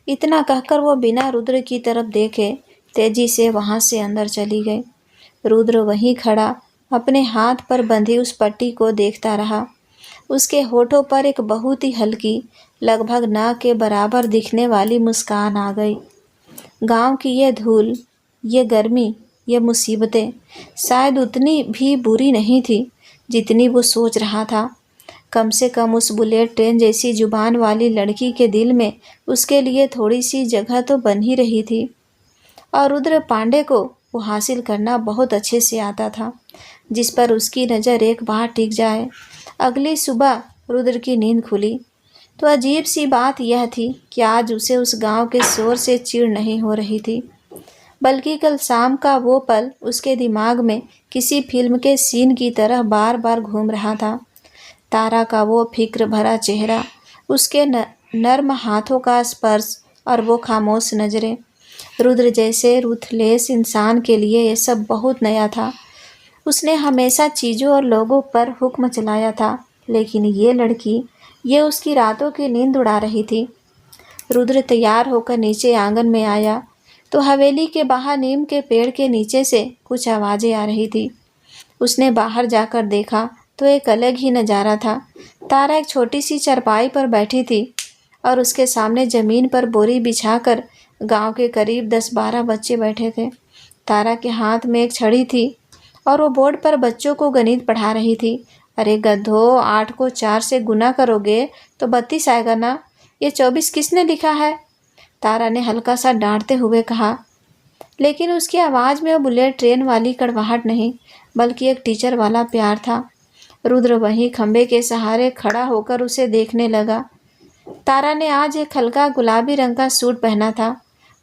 इतना कहकर वो बिना रुद्र की तरफ देखे तेजी से वहाँ से अंदर चली गई। रुद्र वहीं खड़ा अपने हाथ पर बंधी उस पट्टी को देखता रहा। उसके होठों पर एक बहुत ही हल्की, लगभग नाक के बराबर दिखने वाली मुस्कान आ गई। गांव की ये धूल, ये गर्मी, ये मुसीबतें शायद उतनी भी बुरी नहीं थी जितनी वो सोच रहा था। कम से कम उस बुलेट ट्रेन जैसी जुबान वाली लड़की के दिल में उसके लिए थोड़ी सी जगह तो बन ही रही थी। और रुद्र पांडे को वो हासिल करना बहुत अच्छे से आता था, जिस पर उसकी नज़र एक बार टिक जाए। अगली सुबह रुद्र की नींद खुली तो अजीब सी बात यह थी कि आज उसे उस गांव के शोर से चिढ़ नहीं हो रही थी, बल्कि कल शाम का वो पल उसके दिमाग में किसी फिल्म के सीन की तरह बार बार घूम रहा था। तारा का वो फिक्र भरा चेहरा, उसके नर्म हाथों का स्पर्श और वो खामोश नज़रें। रुद्र जैसे रूथलेस इंसान के लिए ये सब बहुत नया था। उसने हमेशा चीज़ों और लोगों पर हुक्म चलाया था, लेकिन ये लड़की, ये उसकी रातों की नींद उड़ा रही थी। रुद्र तैयार होकर नीचे आंगन में आया तो हवेली के बाहर नीम के पेड़ के नीचे से कुछ आवाज़ें आ रही थी। उसने बाहर जाकर देखा तो एक अलग ही नज़ारा था। तारा एक छोटी सी चारपाई पर बैठी थी और उसके सामने ज़मीन पर बोरी बिछाकर गांव के करीब 10-12 बच्चे बैठे थे। तारा के हाथ में एक छड़ी थी और वो बोर्ड पर बच्चों को गणित पढ़ा रही थी। अरे गधो, 8 को 4 से गुना करोगे तो 32 आएगा ना? ये 24 किसने लिखा है? तारा ने हल्का सा डांटते हुए कहा, लेकिन उसकी आवाज़ में वो बुलेट ट्रेन वाली कड़वाहट नहीं, बल्कि एक टीचर वाला प्यार था। रुद्र वहीं खंबे के सहारे खड़ा होकर उसे देखने लगा। तारा ने आज एक हल्का गुलाबी रंग का सूट पहना था।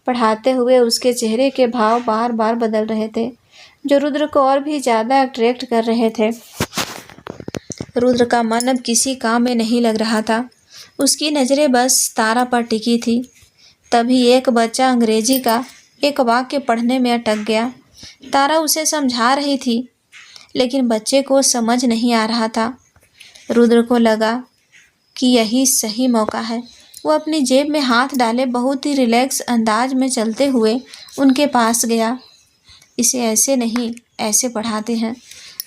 पढ़ाते हुए उसके चेहरे के भाव बार बार बदल रहे थे, जो रुद्र को और भी ज़्यादा अट्रैक्ट कर रहे थे। रुद्र का मन अब किसी काम में नहीं लग रहा था। उसकी नज़रें बस तारा पर टिकी थी। तभी एक बच्चा अंग्रेजी का एक वाक्य पढ़ने में अटक गया। तारा उसे समझा रही थी, लेकिन बच्चे को समझ नहीं आ रहा था। रुद्र को लगा कि यही सही मौका है। वो अपनी जेब में हाथ डाले बहुत ही रिलैक्स अंदाज में चलते हुए उनके पास गया। इसे ऐसे नहीं, ऐसे पढ़ाते हैं,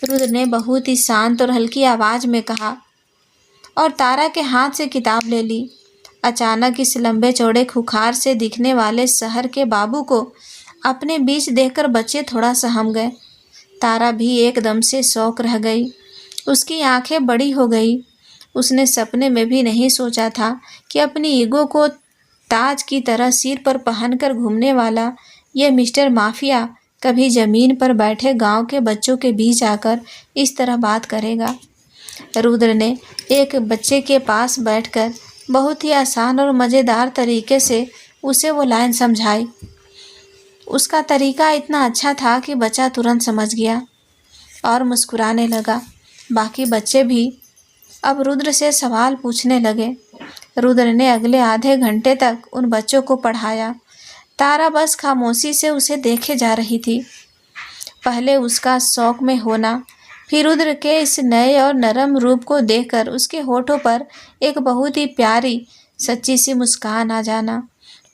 रुद्र ने बहुत ही शांत और हल्की आवाज़ में कहा, और तारा के हाथ से किताब ले ली। अचानक इस लंबे चौड़े खुखार से दिखने वाले शहर के बाबू को अपने बीच देखकर बच्चे थोड़ा सहम गए। तारा भी एकदम से शौक रह गई। उसकी आंखें बड़ी हो गई। उसने सपने में भी नहीं सोचा था कि अपनी ईगो को ताज की तरह सिर पर पहनकर घूमने वाला यह मिस्टर माफिया कभी ज़मीन पर बैठे गांव के बच्चों के बीच आकर इस तरह बात करेगा। रुद्र ने एक बच्चे के पास बैठकर बहुत ही आसान और मज़ेदार तरीके से उसे वो लाइन समझाई। उसका तरीका इतना अच्छा था कि बच्चा तुरंत समझ गया और मुस्कुराने लगा। बाकी बच्चे भी अब रुद्र से सवाल पूछने लगे। रुद्र ने अगले आधे घंटे तक उन बच्चों को पढ़ाया। तारा बस खामोशी से उसे देखे जा रही थी। पहले उसका शौक में होना, फिर रुद्र के इस नए और नरम रूप को देखकर उसके होठों पर एक बहुत ही प्यारी सच्ची सी मुस्कान आ जाना।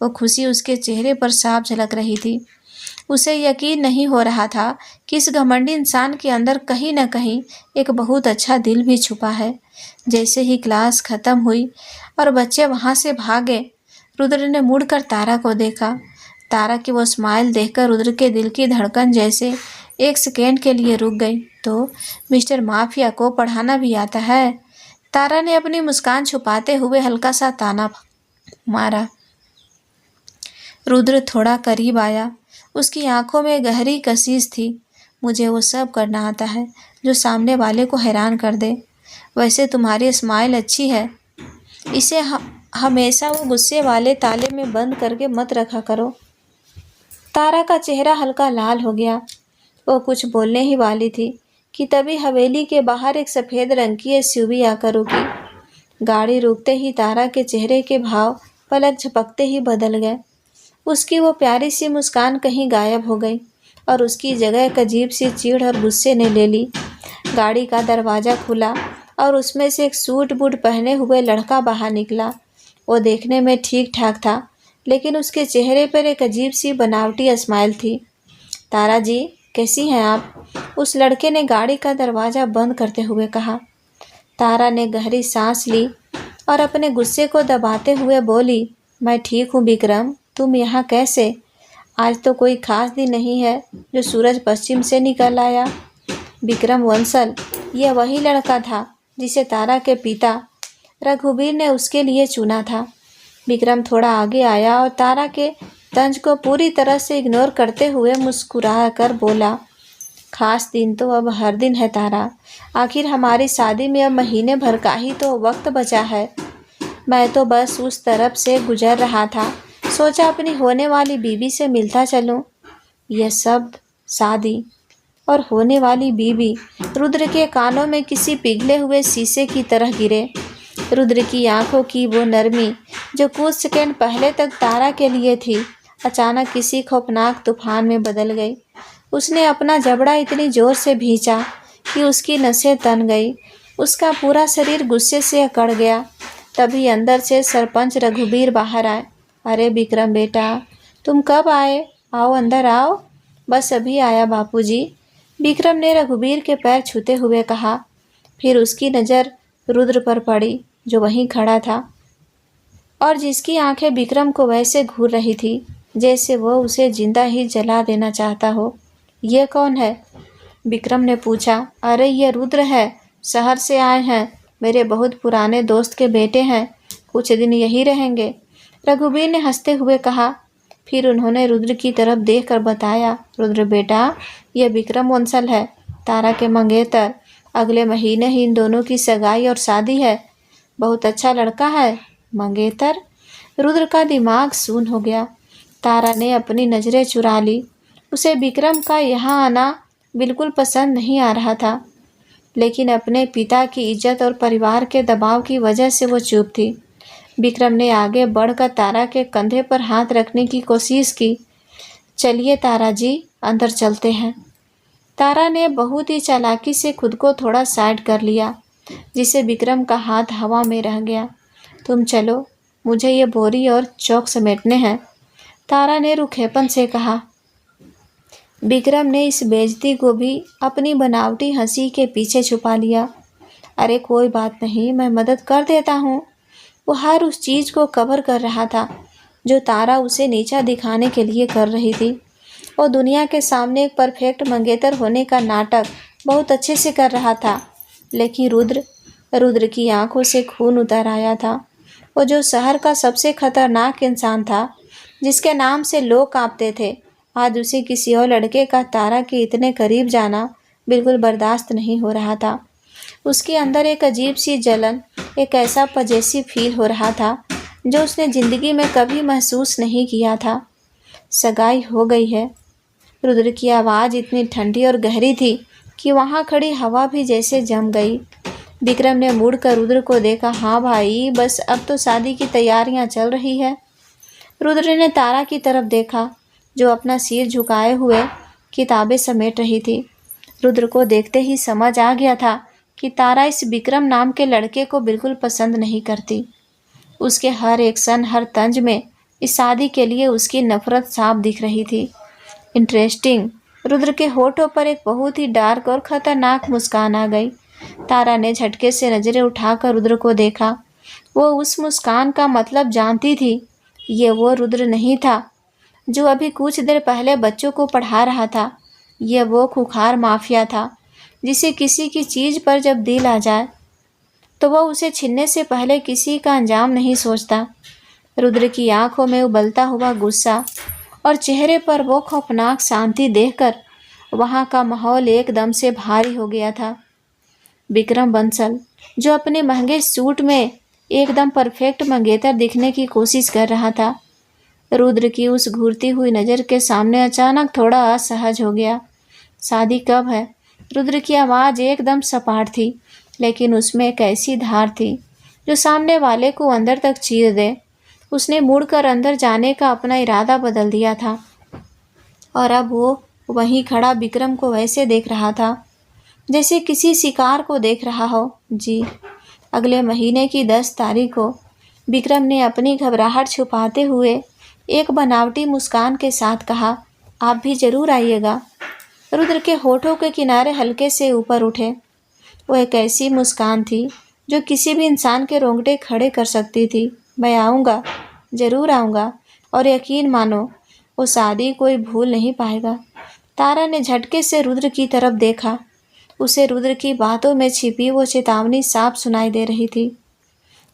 वो खुशी उसके चेहरे पर साफ झलक रही थी। उसे यकीन नहीं हो रहा था कि इस घमंडी इंसान के अंदर कहीं न कहीं एक बहुत अच्छा दिल भी छुपा है। जैसे ही क्लास खत्म हुई और बच्चे वहाँ से भागे, रुद्र ने मुड़कर तारा को देखा। तारा की वो स्माइल देखकर रुद्र के दिल की धड़कन जैसे एक सेकेंड के लिए रुक गई। तो मिस्टर माफिया को पढ़ाना भी आता है? तारा ने अपनी मुस्कान छुपाते हुए हल्का सा ताना मारा। रुद्र थोड़ा करीब आया। उसकी आंखों में गहरी कशिश थी। मुझे वो सब करना आता है जो सामने वाले को हैरान कर दे। वैसे तुम्हारी स्माइल अच्छी है, इसे हमेशा वो गुस्से वाले ताले में बंद करके मत रखा करो। तारा का चेहरा हल्का लाल हो गया। वो कुछ बोलने ही वाली थी कि तभी हवेली के बाहर एक सफ़ेद रंग की एसयूवी आकर रुकी। गाड़ी रुकते ही तारा के चेहरे के भाव पलक झपकते ही बदल गए। उसकी वो प्यारी सी मुस्कान कहीं गायब हो गई और उसकी जगह एक अजीब सी चिढ़ और गुस्से ने ले ली। गाड़ी का दरवाज़ा खुला और उसमें से एक सूट बूट पहने हुए लड़का बाहर निकला। वो देखने में ठीक ठाक था, लेकिन उसके चेहरे पर एक अजीब सी बनावटी स्माइल थी। तारा जी, कैसी हैं आप? उस लड़के ने गाड़ी का दरवाज़ा बंद करते हुए कहा। तारा ने गहरी सांस ली और अपने गुस्से को दबाते हुए बोली, मैं ठीक हूँ विक्रम, तुम यहाँ कैसे? आज तो कोई ख़ास दिन नहीं है जो सूरज पश्चिम से निकल आया। विक्रम वंसल, यह वही लड़का था जिसे तारा के पिता रघुवीर ने उसके लिए चुना था। विक्रम थोड़ा आगे आया और तारा के तंज को पूरी तरह से इग्नोर करते हुए मुस्कुरा कर बोला, खास दिन तो अब हर दिन है तारा। आखिर हमारी शादी में अब महीने भर का ही तो वक्त बचा है। मैं तो बस उस तरफ से गुजर रहा था, सोचा अपनी होने वाली बीवी से मिलता चलूं। यह शब्द शादी और होने वाली बीवी रुद्र के कानों में किसी पिघले हुए शीशे की तरह गिरे। रुद्र की आंखों की वो नरमी जो कुछ सेकंड पहले तक तारा के लिए थी, अचानक किसी खौफनाक तूफान में बदल गई। उसने अपना जबड़ा इतनी जोर से भींचा कि उसकी नसें तन गई। उसका पूरा शरीर गुस्से से अकड़ गया। तभी अंदर से सरपंच रघुबीर बाहर आए। अरे विक्रम बेटा, तुम कब आए? आओ अंदर आओ। बस अभी आया बापूजी, विक्रम ने रघुबीर के पैर छूते हुए कहा। फिर उसकी नज़र रुद्र पर पड़ी जो वहीं खड़ा था और जिसकी आंखें विक्रम को वैसे घूर रही थी जैसे वो उसे जिंदा ही जला देना चाहता हो। ये कौन है? विक्रम ने पूछा। अरे ये रुद्र है, शहर से आए हैं, मेरे बहुत पुराने दोस्त के बेटे हैं, कुछ दिन यहीं रहेंगे, रघुबीर ने हंसते हुए कहा। फिर उन्होंने रुद्र की तरफ देखकर बताया, रुद्र बेटा, यह विक्रम वंसल है, तारा के मंगेतर। अगले महीने ही इन दोनों की सगाई और शादी है। बहुत अच्छा लड़का है। मंगेतर? रुद्र का दिमाग सून हो गया। तारा ने अपनी नज़रें चुरा ली। उसे विक्रम का यहाँ आना बिल्कुल पसंद नहीं आ रहा था, लेकिन अपने पिता की इज्जत और परिवार के दबाव की वजह से वो चुप थी। विक्रम ने आगे बढ़कर तारा के कंधे पर हाथ रखने की कोशिश की। चलिए तारा जी, अंदर चलते हैं। तारा ने बहुत ही चालाकी से खुद को थोड़ा साइड कर लिया, जिससे विक्रम का हाथ हवा में रह गया। तुम चलो, मुझे ये बोरी और चौक समेटने हैं, तारा ने रुखेपन से कहा। विक्रम ने इस बेइज्जती को भी अपनी बनावटी हंसी के पीछे छुपा लिया। अरे कोई बात नहीं, मैं मदद कर देता हूँ। वो हर उस चीज़ को कवर कर रहा था जो तारा उसे नीचा दिखाने के लिए कर रही थी। वो दुनिया के सामने एक परफेक्ट मंगेतर होने का नाटक बहुत अच्छे से कर रहा था, लेकिन रुद्र की आंखों से खून उतर आया था। वो जो शहर का सबसे खतरनाक इंसान था, जिसके नाम से लोग कांपते थे, आज उसे किसी और लड़के का तारा के इतने करीब जाना बिल्कुल बर्दाश्त नहीं हो रहा था। उसके अंदर एक अजीब सी जलन, एक ऐसा पजेसिव फील हो रहा था जो उसने ज़िंदगी में कभी महसूस नहीं किया था। सगाई हो गई है। रुद्र की आवाज़ इतनी ठंडी और गहरी थी कि वहाँ खड़ी हवा भी जैसे जम गई। विक्रम ने मुड़कर रुद्र को देखा। हाँ भाई, बस अब तो शादी की तैयारियाँ चल रही है। रुद्र ने तारा की तरफ देखा जो अपना सिर झुकाए हुए किताबें समेट रही थी। रुद्र को देखते ही समझ आ गया था कि तारा इस विक्रम नाम के लड़के को बिल्कुल पसंद नहीं करती। उसके हर एक्शन, हर तंज में इस शादी के लिए उसकी नफरत साफ दिख रही थी। इंटरेस्टिंग। रुद्र के होठों पर एक बहुत ही डार्क और खतरनाक मुस्कान आ गई। तारा ने झटके से नजरें उठाकर रुद्र को देखा। वो उस मुस्कान का मतलब जानती थी। ये वो रुद्र नहीं था जो अभी कुछ देर पहले बच्चों को पढ़ा रहा था। यह वो खुखार माफिया था जिसे किसी की चीज़ पर जब दिल आ जाए तो वह उसे छीनने से पहले किसी का अंजाम नहीं सोचता। रुद्र की आंखों में उबलता हुआ गुस्सा और चेहरे पर वो खौफनाक शांति देखकर वहाँ का माहौल एकदम से भारी हो गया था। विक्रम बंसल, जो अपने महंगे सूट में एकदम परफेक्ट मंगेतर दिखने की कोशिश कर रहा था, रुद्र की उस घूरती हुई नज़र के सामने अचानक थोड़ा असहज हो गया। शादी कब है? रुद्र की आवाज़ एकदम सपाट थी, लेकिन उसमें एक ऐसी धार थी जो सामने वाले को अंदर तक चीर दे। उसने मुड़कर अंदर जाने का अपना इरादा बदल दिया था और अब वो वहीं खड़ा विक्रम को वैसे देख रहा था जैसे किसी शिकार को देख रहा हो। जी। अगले महीने की 10 तारीख को विक्रम ने अपनी घबराहट छुपाते हुए एक बनावटी मुस्कान के साथ कहा, आप भी ज़रूर आइएगा। रुद्र के होठों के किनारे हल्के से ऊपर उठे। वो एक ऐसी मुस्कान थी जो किसी भी इंसान के रोंगटे खड़े कर सकती थी। मैं आऊँगा, ज़रूर आऊँगा, और यकीन मानो वो शादी कोई भूल नहीं पाएगा। तारा ने झटके से रुद्र की तरफ देखा। उसे रुद्र की बातों में छिपी वो चेतावनी साफ सुनाई दे रही थी।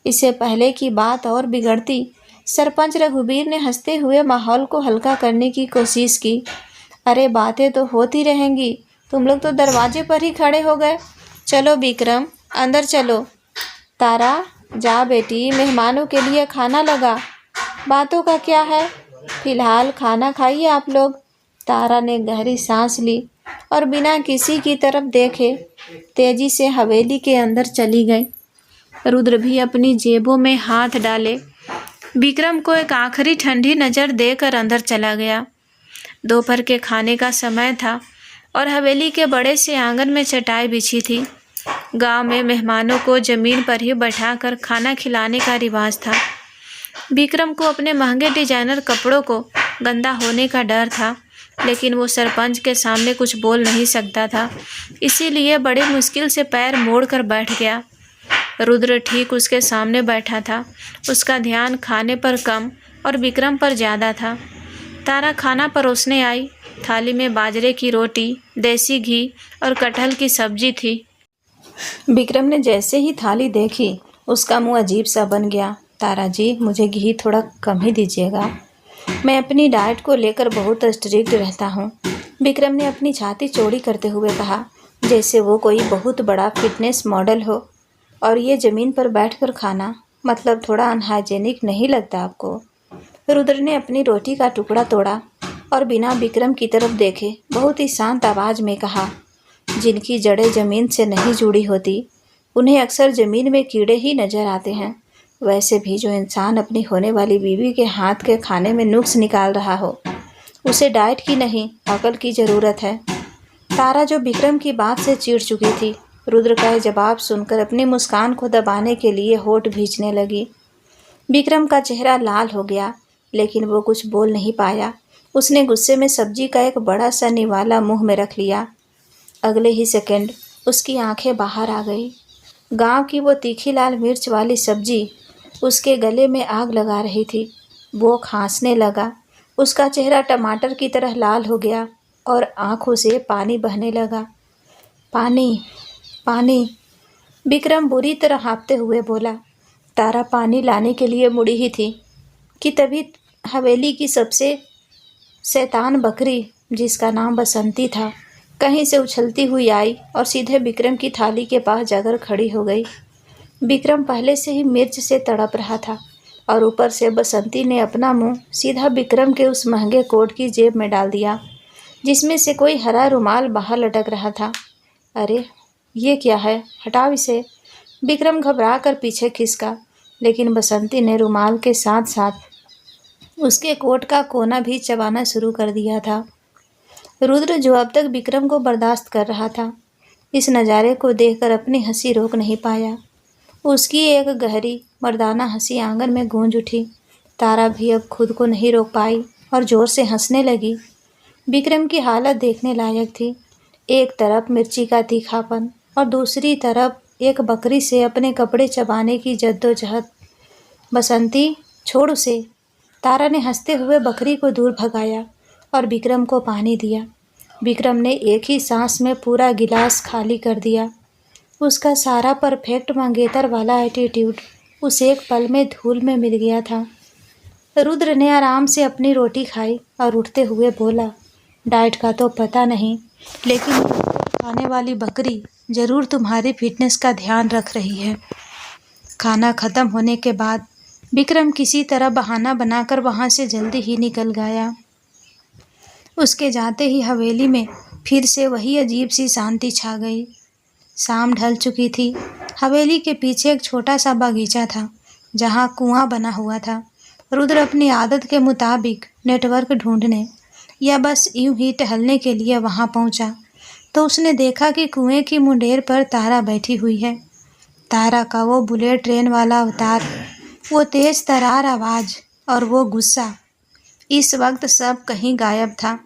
इससे पहले कि बात और बिगड़ती, सरपंच रघुबीर ने हंसते हुए माहौल को हल्का करने की कोशिश की। अरे बातें तो होती रहेंगी, तुम लोग तो दरवाजे पर ही खड़े हो गए। चलो विक्रम, अंदर चलो। तारा, जा बेटी, मेहमानों के लिए खाना लगा। बातों का क्या है, फिलहाल खाना खाइए आप लोग। तारा ने गहरी सांस ली और बिना किसी की तरफ देखे तेजी से हवेली के अंदर चली गई। रुद्र भी अपनी जेबों में हाथ डाले विक्रम को एक आखिरी ठंडी नज़र देकर अंदर चला गया। दोपहर के खाने का समय था और हवेली के बड़े से आंगन में चटाई बिछी थी। गांव में मेहमानों को जमीन पर ही बैठाकर खाना खिलाने का रिवाज था। विक्रम को अपने महंगे डिजाइनर कपड़ों को गंदा होने का डर था, लेकिन वो सरपंच के सामने कुछ बोल नहीं सकता था, इसीलिए बड़ी मुश्किल से पैर मोड़कर बैठ गया। रुद्र ठीक उसके सामने बैठा था। उसका ध्यान खाने पर कम और विक्रम पर ज़्यादा था। तारा खाना परोसने आई। थाली में बाजरे की रोटी, देसी घी और कटहल की सब्जी थी। विक्रम ने जैसे ही थाली देखी उसका मुंह अजीब सा बन गया। तारा जी, मुझे घी थोड़ा कम ही दीजिएगा, मैं अपनी डाइट को लेकर बहुत स्ट्रिक्ट रहता हूँ। विक्रम ने अपनी छाती चौड़ी करते हुए कहा, जैसे वो कोई बहुत बड़ा फिटनेस मॉडल हो। और ये ज़मीन पर बैठकर खाना मतलब थोड़ा अनहाइजेनिक नहीं लगता आपको? रुद्र ने अपनी रोटी का टुकड़ा तोड़ा और बिना विक्रम की तरफ देखे बहुत ही शांत आवाज़ में कहा, जिनकी जड़ें ज़मीन से नहीं जुड़ी होती उन्हें अक्सर ज़मीन में कीड़े ही नज़र आते हैं। वैसे भी जो इंसान अपनी होने वाली बीवी के हाथ के खाने में नुक्स निकाल रहा हो, उसे डाइट की नहीं अकल की ज़रूरत है। तारा जो विक्रम की बात से चिढ़ चुकी थी, रुद्र का जवाब सुनकर अपनी मुस्कान को दबाने के लिए होठ भींचने लगी। विक्रम का चेहरा लाल हो गया, लेकिन वो कुछ बोल नहीं पाया। उसने गुस्से में सब्जी का एक बड़ा सा निवाला मुंह में रख लिया। अगले ही सेकंड उसकी आंखें बाहर आ गई। गांव की वो तीखी लाल मिर्च वाली सब्जी उसके गले में आग लगा रही थी। वो खांसने लगा। उसका चेहरा टमाटर की तरह लाल हो गया और आंखों से पानी बहने लगा। पानी, पानी, विक्रम बुरी तरह हाँफते हुए बोला। तारा पानी लाने के लिए मुड़ी ही थी कि तभी हवेली की सबसे शैतान बकरी, जिसका नाम बसंती था, कहीं से उछलती हुई आई और सीधे विक्रम की थाली के पास जाकर खड़ी हो गई। विक्रम पहले से ही मिर्च से तड़प रहा था और ऊपर से बसंती ने अपना मुंह सीधा विक्रम के उस महंगे कोट की जेब में डाल दिया, जिसमें से कोई हरा रुमाल बाहर लटक रहा था। अरे ये क्या है, हटाओ इसे। विक्रम घबरा कर पीछे खिसका, लेकिन बसंती ने रुमाल के साथ साथ उसके कोट का कोना भी चबाना शुरू कर दिया था। रुद्र, जो अब तक विक्रम को बर्दाश्त कर रहा था, इस नज़ारे को देखकर अपनी हंसी रोक नहीं पाया। उसकी एक गहरी मर्दाना हंसी आंगन में गूंज उठी। तारा भी अब खुद को नहीं रोक पाई और ज़ोर से हंसने लगी। विक्रम की हालत देखने लायक थी। एक तरफ मिर्ची का तीखापन और दूसरी तरफ एक बकरी से अपने कपड़े चबाने की जद्दोजहद। बसंती, छोड़ उसे। तारा ने हंसते हुए बकरी को दूर भगाया और विक्रम को पानी दिया। विक्रम ने एक ही सांस में पूरा गिलास खाली कर दिया। उसका सारा परफेक्ट मंगेतर वाला एटीट्यूड उस एक पल में धूल में मिल गया था। रुद्र ने आराम से अपनी रोटी खाई और उठते हुए बोला, डाइट का तो पता नहीं, लेकिन खाने वाली बकरी ज़रूर तुम्हारी फिटनेस का ध्यान रख रही है। खाना ख़त्म होने के बाद विक्रम किसी तरह बहाना बनाकर वहाँ से जल्दी ही निकल गया। उसके जाते ही हवेली में फिर से वही अजीब सी शांति छा गई। शाम ढल चुकी थी। हवेली के पीछे एक छोटा सा बागीचा था, जहाँ कुआं बना हुआ था। रुद्र अपनी आदत के मुताबिक नेटवर्क ढूंढने या बस यूं ही टहलने के लिए वहां पहुंचा, तो उसने देखा कि कुएं की मुंडेर पर तारा बैठी हुई है। तारा का वो बुलेट ट्रेन वाला अवतार, वो तेज तरार आवाज़ और वो गुस्सा, इस वक्त सब कहीं गायब था।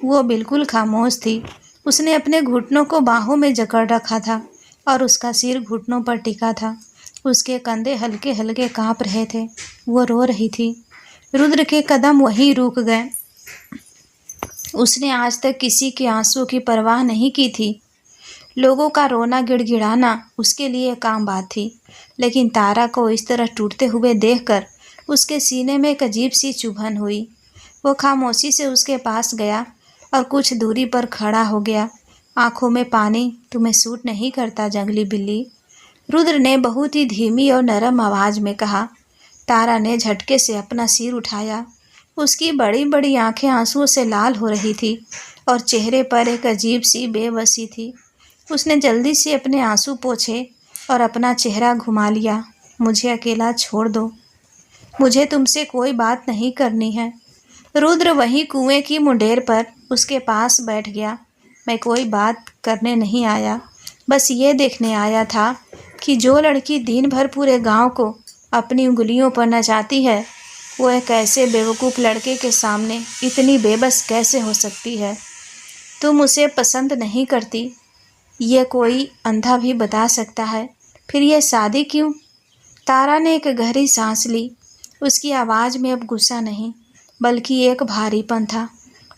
वो बिल्कुल खामोश थी। उसने अपने घुटनों को बाहों में जकड़ रखा था और उसका सिर घुटनों पर टिका था। उसके कंधे हल्के हल्के कांप रहे थे। वो रो रही थी। रुद्र के कदम वहीं रुक गए। उसने आज तक किसी के आंसू की परवाह नहीं की थी। लोगों का रोना गिड़गिड़ाना उसके लिए एक आम बात थी, लेकिन तारा को इस तरह टूटते हुए देखकर उसके सीने में एक अजीब सी चुभन हुई। वो खामोशी से उसके पास गया और कुछ दूरी पर खड़ा हो गया। आंखों में पानी, तुम्हें सूट नहीं करता जंगली बिल्ली, रुद्र ने बहुत ही धीमी और नरम आवाज़ में कहा। तारा ने झटके से अपना सिर उठाया। उसकी बड़ी बड़ी आंखें आंसुओं से लाल हो रही थी और चेहरे पर एक अजीब सी बेबसी थी। उसने जल्दी से अपने आंसू पोंछे और अपना चेहरा घुमा लिया। मुझे अकेला छोड़ दो, मुझे तुमसे कोई बात नहीं करनी है। रुद्र वहीं कुएं की मुंडेर पर उसके पास बैठ गया। मैं कोई बात करने नहीं आया, बस ये देखने आया था कि जो लड़की दिन भर पूरे गांव को अपनी उंगलियों पर नचाती है, वो एक ऐसे बेवकूफ़ लड़के के सामने इतनी बेबस कैसे हो सकती है। तुम उसे पसंद नहीं करती, ये कोई अंधा भी बता सकता है, फिर ये शादी क्यों? तारा ने एक गहरी सांस ली। उसकी आवाज़ में अब गुस्सा नहीं, बल्कि एक भारीपन था।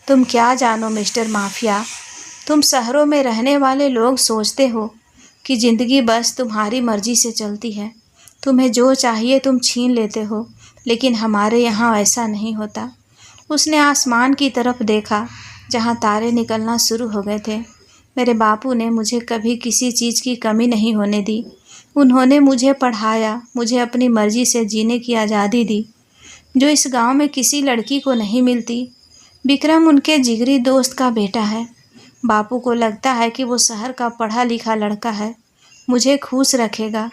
तुम क्या जानो मिस्टर माफिया, तुम शहरों में रहने वाले लोग सोचते हो कि ज़िंदगी बस तुम्हारी मर्जी से चलती है, तुम्हें जो चाहिए तुम छीन लेते हो, लेकिन हमारे यहाँ ऐसा नहीं होता। उसने आसमान की तरफ देखा जहाँ तारे निकलना शुरू हो गए थे। मेरे बापू ने मुझे कभी किसी चीज़ की कमी नहीं होने दी। उन्होंने मुझे पढ़ाया, मुझे अपनी मर्जी से जीने की आज़ादी दी, जो इस गांव में किसी लड़की को नहीं मिलती। विक्रम उनके जिगरी दोस्त का बेटा है। बापू को लगता है कि वो शहर का पढ़ा लिखा लड़का है, मुझे खुश रखेगा।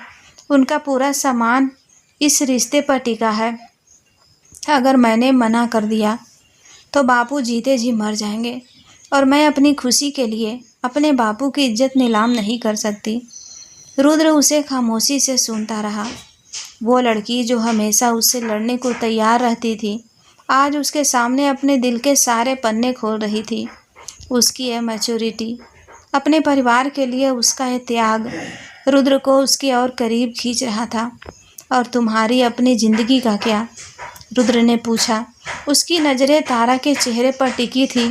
उनका पूरा सामान इस रिश्ते पर टिका है। अगर मैंने मना कर दिया तो बापू जीते जी मर जाएंगे, और मैं अपनी खुशी के लिए अपने बापू की इज्जत नीलाम नहीं कर सकती। रुद्र उसे खामोशी से सुनता रहा। वो लड़की जो हमेशा उससे लड़ने को तैयार रहती थी, आज उसके सामने अपने दिल के सारे पन्ने खोल रही थी। उसकी यह मैच्योरिटी, अपने परिवार के लिए उसका यह त्याग रुद्र को उसके और करीब खींच रहा था। और तुम्हारी अपनी ज़िंदगी का क्या? रुद्र ने पूछा। उसकी नज़रें तारा के चेहरे पर टिकी थी।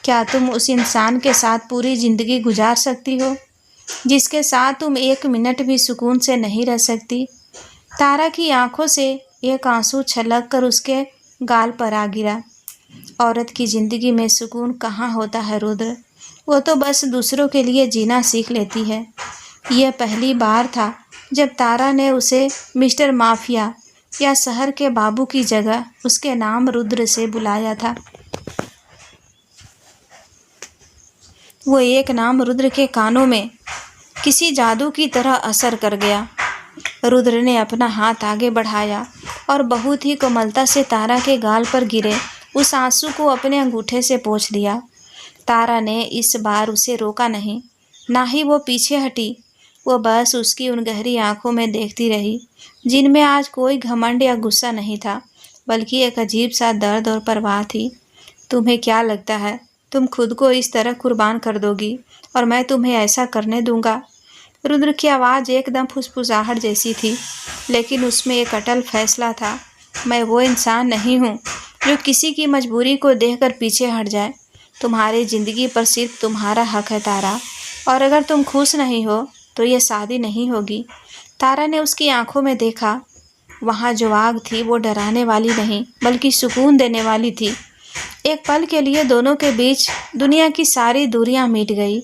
क्या तुम उस इंसान के साथ पूरी ज़िंदगी गुजार सकती हो जिसके साथ तुम एक मिनट भी सुकून से नहीं रह सकती? तारा की आंखों से एक आंसू छलक कर उसके गाल पर आ गिरा। औरत की ज़िंदगी में सुकून कहाँ होता है रुद्र, वो तो बस दूसरों के लिए जीना सीख लेती है। यह पहली बार था जब तारा ने उसे मिस्टर माफिया या शहर के बाबू की जगह उसके नाम रुद्र से बुलाया था। वो एक नाम रुद्र के कानों में किसी जादू की तरह असर कर गया। रुद्र ने अपना हाथ आगे बढ़ाया और बहुत ही कोमलता से तारा के गाल पर गिरे उस आंसू को अपने अंगूठे से पोंछ दिया। तारा ने इस बार उसे रोका नहीं, ना ही वो पीछे हटी। वो बस उसकी उन गहरी आंखों में देखती रही, जिनमें आज कोई घमंड या गुस्सा नहीं था, बल्कि एक अजीब सा दर्द और परवाह थी। तुम्हें क्या लगता है तुम खुद को इस तरह कुर्बान कर दोगी और मैं तुम्हें ऐसा करने दूंगा? रुद्र की आवाज़ एकदम फुसफुसाहट जैसी थी, लेकिन उसमें एक अटल फैसला था। मैं वो इंसान नहीं हूँ जो किसी की मजबूरी को देखकर पीछे हट जाए। तुम्हारी ज़िंदगी पर सिर्फ तुम्हारा हक है तारा, और अगर तुम खुश नहीं हो तो ये शादी नहीं होगी। तारा ने उसकी आंखों में देखा। वहाँ जो आग थी वो डराने वाली नहीं, बल्कि सुकून देने वाली थी। एक पल के लिए दोनों के बीच दुनिया की सारी दूरियां मिट गई।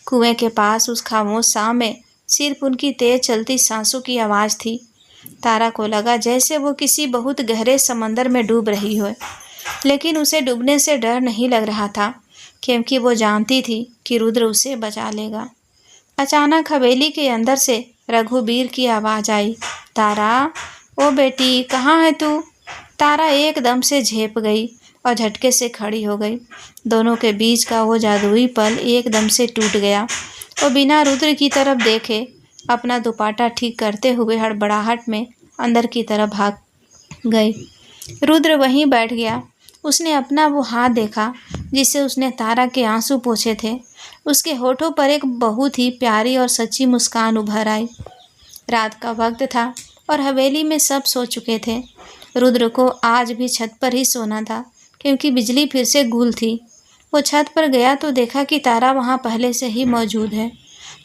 कुएं के पास उस खामोश शाम में सिर्फ उनकी तेज चलती सांसों की आवाज़ थी। तारा को लगा जैसे वो किसी बहुत गहरे समंदर में डूब रही हो, लेकिन उसे डूबने से डर नहीं लग रहा था, क्योंकि वो जानती थी कि रुद्र उसे बचा लेगा। अचानक हवेली के अंदर से रघुबीर की आवाज़ आई, तारा, ओ बेटी, कहाँ है तू? तारा एकदम से झेप गई और झटके से खड़ी हो गई। दोनों के बीच का वो जादुई पल एकदम से टूट गया। वो बिना रुद्र की तरफ देखे अपना दुपट्टा ठीक करते हुए हड़बड़ाहट में अंदर की तरफ भाग गई। रुद्र वहीं बैठ गया। उसने अपना वो हाथ देखा जिससे उसने तारा के आंसू पोंछे थे। उसके होठों पर एक बहुत ही प्यारी और सच्ची मुस्कान उभर आई। रात का वक्त था और हवेली में सब सो चुके थे। रुद्र को आज भी छत पर ही सोना था, क्योंकि बिजली फिर से गुल थी। वो छत पर गया तो देखा कि तारा वहाँ पहले से ही मौजूद है।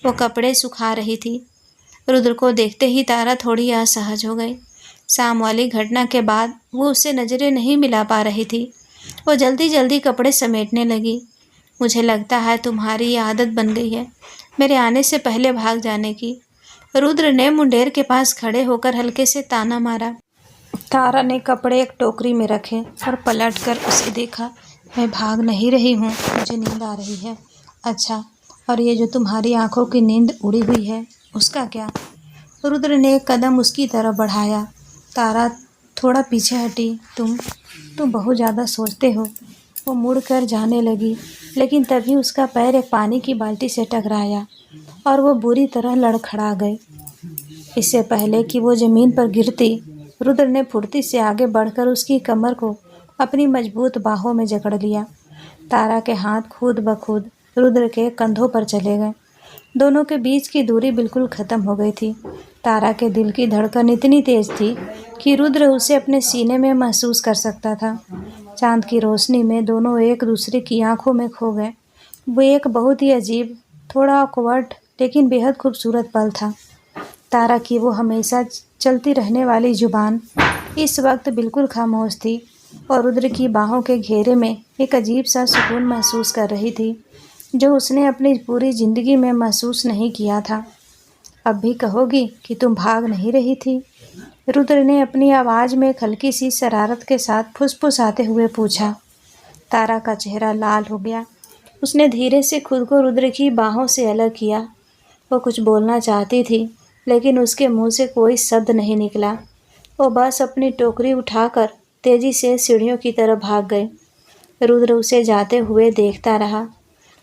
वो कपड़े सुखा रही थी। रुद्र को देखते ही तारा थोड़ी असहज हो गई। शाम वाली घटना के बाद वो उससे नज़रें नहीं मिला पा रही थी। वो जल्दी जल्दी कपड़े समेटने लगी। मुझे लगता है तुम्हारी ये आदत बन गई है, मेरे आने से पहले भाग जाने की। रुद्र ने मुंडेर के पास खड़े होकर हल्के से ताना मारा। तारा ने कपड़े एक टोकरी में रखे और पलटकर उसे देखा। मैं भाग नहीं रही हूँ, मुझे नींद आ रही है। अच्छा, और ये जो तुम्हारी आंखों की नींद उड़ी हुई है उसका क्या? रुद्र ने एक कदम उसकी तरफ बढ़ाया। तारा थोड़ा पीछे हटी। तुम बहुत ज़्यादा सोचते हो। वो मुड़ कर जाने लगी, लेकिन तभी उसका पैर एक पानी की बाल्टी से टकराया और वो बुरी तरह लड़खड़ा गई। इससे पहले कि वो ज़मीन पर गिरती, रुद्र ने फुर्ती से आगे बढ़कर उसकी कमर को अपनी मजबूत बाहों में जकड़ लिया। तारा के हाथ खुद ब खुद रुद्र के कंधों पर चले गए। दोनों के बीच की दूरी बिल्कुल ख़त्म हो गई थी। तारा के दिल की धड़कन इतनी तेज़ थी कि रुद्र उसे अपने सीने में महसूस कर सकता था। चांद की रोशनी में दोनों एक दूसरे की आंखों में खो गए। वो एक बहुत ही अजीब, थोड़ा ऑकवर्ड लेकिन बेहद खूबसूरत पल था। तारा की वो हमेशा चलती रहने वाली जुबान इस वक्त बिल्कुल खामोश थी और रुद्र की बाहों के घेरे में एक अजीब सा सुकून महसूस कर रही थी, जो उसने अपनी पूरी ज़िंदगी में महसूस नहीं किया था। अब भी कहोगी कि तुम भाग नहीं रही थी? रुद्र ने अपनी आवाज़ में एक हल्की सी शरारत के साथ फुसफुसाते हुए पूछा। तारा का चेहरा लाल हो गया। उसने धीरे से खुद को रुद्र की बाहों से अलग किया। वो कुछ बोलना चाहती थी, लेकिन उसके मुंह से कोई शब्द नहीं निकला। वो बस अपनी टोकरी उठाकर तेजी से सीढ़ियों की तरफ भाग गई। रुद्र उसे जाते हुए देखता रहा।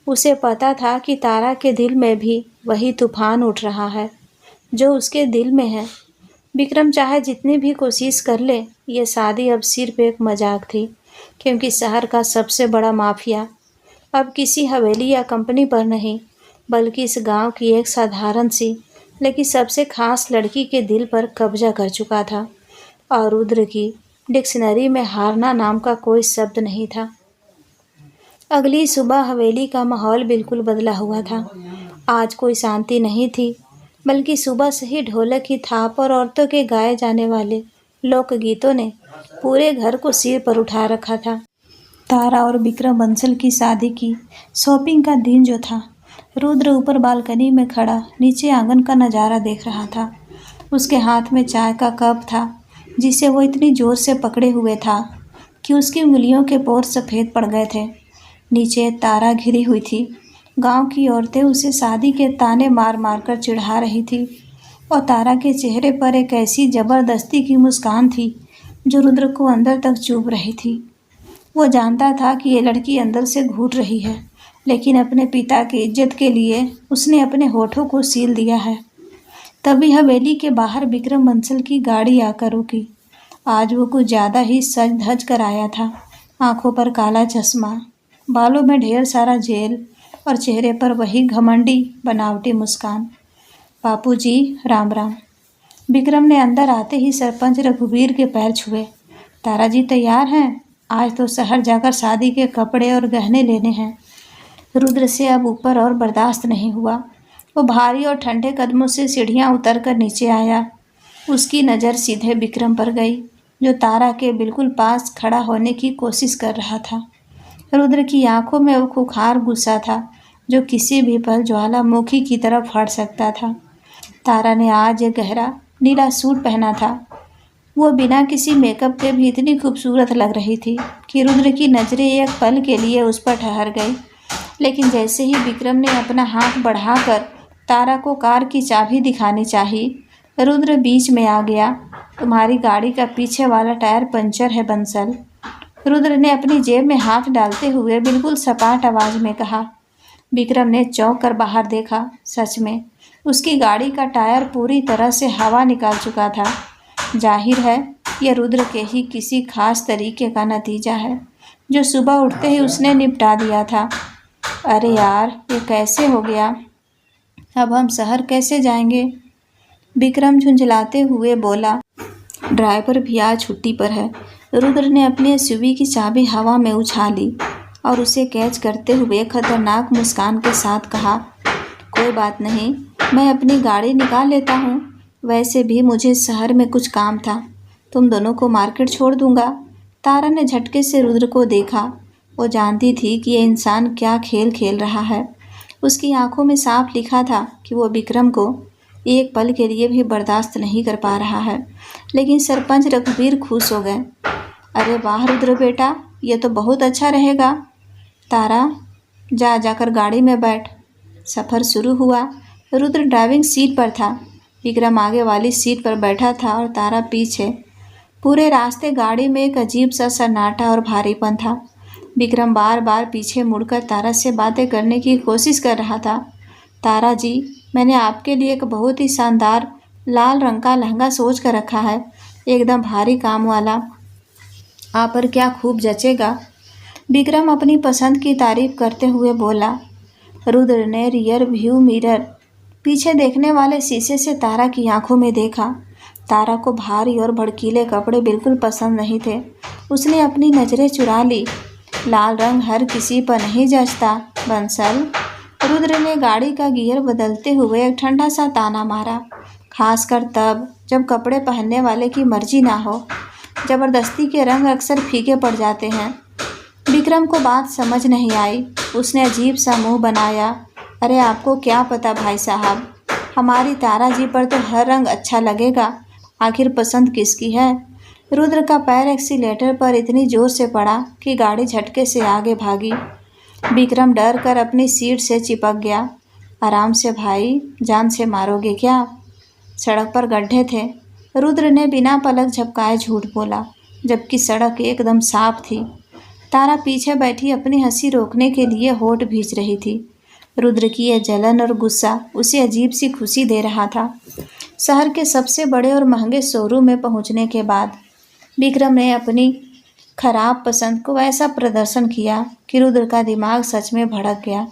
उसे पता था कि तारा के दिल में भी वही तूफान उठ रहा है जो उसके दिल में है। विक्रम चाहे जितनी भी कोशिश कर ले, ये शादी अब सिर्फ एक मजाक थी, क्योंकि शहर का सबसे बड़ा माफिया अब किसी हवेली या कंपनी पर नहीं, बल्कि इस गांव की एक साधारण सी लेकिन सबसे खास लड़की के दिल पर कब्जा कर चुका था। और रुद्र की डिक्शनरी में हारना नाम का कोई शब्द नहीं था। अगली सुबह हवेली का माहौल बिल्कुल बदला हुआ था। आज कोई शांति नहीं थी, बल्कि सुबह से ही ढोलक की थाप और औरतों के गाए जाने वाले लोकगीतों ने पूरे घर को सिर पर उठा रखा था। तारा और विक्रम बंसल की शादी की शॉपिंग का दिन जो था, रुद्र ऊपर बालकनी में खड़ा नीचे आंगन का नज़ारा देख रहा था। उसके हाथ में चाय का कप था, जिसे वो इतनी ज़ोर से पकड़े हुए था कि उसकी उंगलियों के पोर सफ़ेद पड़ गए थे। नीचे तारा घिरी हुई थी। गांव की औरतें उसे शादी के ताने मार मार कर चिढ़ा रही थी और तारा के चेहरे पर एक ऐसी ज़बरदस्ती की मुस्कान थी जो रुद्र को अंदर तक चुभ रही थी। वो जानता था कि ये लड़की अंदर से घूट रही है, लेकिन अपने पिता की इज्जत के लिए उसने अपने होठों को सील दिया है। तभी हवेली के बाहर विक्रम बंसल की गाड़ी आकर रुकी। आज वो कुछ ज़्यादा ही सज धज कर आया था। आंखों पर काला चश्मा, बालों में ढेर सारा जेल और चेहरे पर वही घमंडी बनावटी मुस्कान। बापूजी, राम राम। विक्रम ने अंदर आते ही सरपंच रघुवीर के पैर छुए। तारा जी तैयार हैं? आज तो शहर जाकर शादी के कपड़े और गहने लेने हैं। रुद्र से अब ऊपर और बर्दाश्त नहीं हुआ। वो भारी और ठंडे कदमों से सीढ़ियाँ उतर कर नीचे आया। उसकी नज़र सीधे विक्रम पर गई, जो तारा के बिल्कुल पास खड़ा होने की कोशिश कर रहा था। रुद्र की आंखों में वो खुखार गुस्सा था जो किसी भी पल ज्वालामुखी की तरह फट सकता था। तारा ने आज एक गहरा नीला सूट पहना था। वो बिना किसी मेकअप के भी इतनी खूबसूरत लग रही थी कि रुद्र की नज़रें एक पल के लिए उस पर ठहर गई। लेकिन जैसे ही विक्रम ने अपना हाथ बढ़ाकर तारा को कार की चाबी दिखानी चाही, रुद्र बीच में आ गया। तुम्हारी गाड़ी का पीछे वाला टायर पंचर है बंसल। रुद्र ने अपनी जेब में हाथ डालते हुए बिल्कुल सपाट आवाज़ में कहा। विक्रम ने चौंक कर बाहर देखा। सच में उसकी गाड़ी का टायर पूरी तरह से हवा निकाल चुका था। जाहिर है यह रुद्र के ही किसी खास तरीके का नतीजा है, जो सुबह उठते ही उसने निपटा दिया था। अरे यार, ये कैसे हो गया? अब हम शहर कैसे जाएंगे? विक्रम झुंझलाते हुए बोला। ड्राइवर भी आज छुट्टी पर है। रुद्र ने अपनी एसयूवी की चाबी हवा में उछाली और उसे कैच करते हुए खतरनाक मुस्कान के साथ कहा, कोई बात नहीं, मैं अपनी गाड़ी निकाल लेता हूँ। वैसे भी मुझे शहर में कुछ काम था, तुम दोनों को मार्केट छोड़ दूंगा। तारा ने झटके से रुद्र को देखा। वो जानती थी कि ये इंसान क्या खेल खेल रहा है। उसकी आंखों में साफ लिखा था कि वो विक्रम को एक पल के लिए भी बर्दाश्त नहीं कर पा रहा है। लेकिन सरपंच रघुवीर खुश हो गए। अरे वाह रुद्र बेटा, ये तो बहुत अच्छा रहेगा। तारा, जाकर गाड़ी में बैठ। सफ़र शुरू हुआ। रुद्र ड्राइविंग सीट पर था, विक्रम आगे वाली सीट पर बैठा था और तारा पीछे। पूरे रास्ते गाड़ी में एक अजीब सा सन्नाटा और भारीपन था। विक्रम बार बार पीछे मुड़कर तारा से बातें करने की कोशिश कर रहा था। तारा जी, मैंने आपके लिए एक बहुत ही शानदार लाल रंग का लहंगा सोच कर रखा है, एकदम भारी काम वाला, आप पर क्या खूब जचेगा। विक्रम अपनी पसंद की तारीफ करते हुए बोला। रुद्र ने रियर व्यू मिरर पीछे देखने वाले शीशे से तारा की आंखों में देखा। तारा को भारी और भड़कीले कपड़े बिल्कुल पसंद नहीं थे। उसने अपनी नज़रें चुरा ली। लाल रंग हर किसी पर नहीं जचता बंसल। रुद्र ने गाड़ी का गियर बदलते हुए एक ठंडा सा ताना मारा, खासकर तब जब कपड़े पहनने वाले की मर्जी ना हो। जबरदस्ती के रंग अक्सर फीके पड़ जाते हैं। विक्रम को बात समझ नहीं आई। उसने अजीब सा मुंह बनाया। अरे आपको क्या पता भाई साहब, हमारी तारा जी पर तो हर रंग अच्छा लगेगा, आखिर पसंद किसकी है। रुद्र का पैर एक्सीलेटर पर इतनी जोर से पड़ा कि गाड़ी झटके से आगे भागी। विक्रम डर कर अपनी सीट से चिपक गया। आराम से भाई, जान से मारोगे क्या। सड़क पर गड्ढे थे। रुद्र ने बिना पलक झपकाए झूठ बोला, जबकि सड़क एकदम साफ थी। तारा पीछे बैठी अपनी हंसी रोकने के लिए होठ भींच रही थी। रुद्र की यह जलन और गुस्सा उसे अजीब सी खुशी दे रहा था। शहर के सबसे बड़े और महंगे शोरूम में पहुंचने के बाद विक्रम ने अपनी खराब पसंद को ऐसा प्रदर्शन किया कि रुद्र का दिमाग सच में भड़क गया।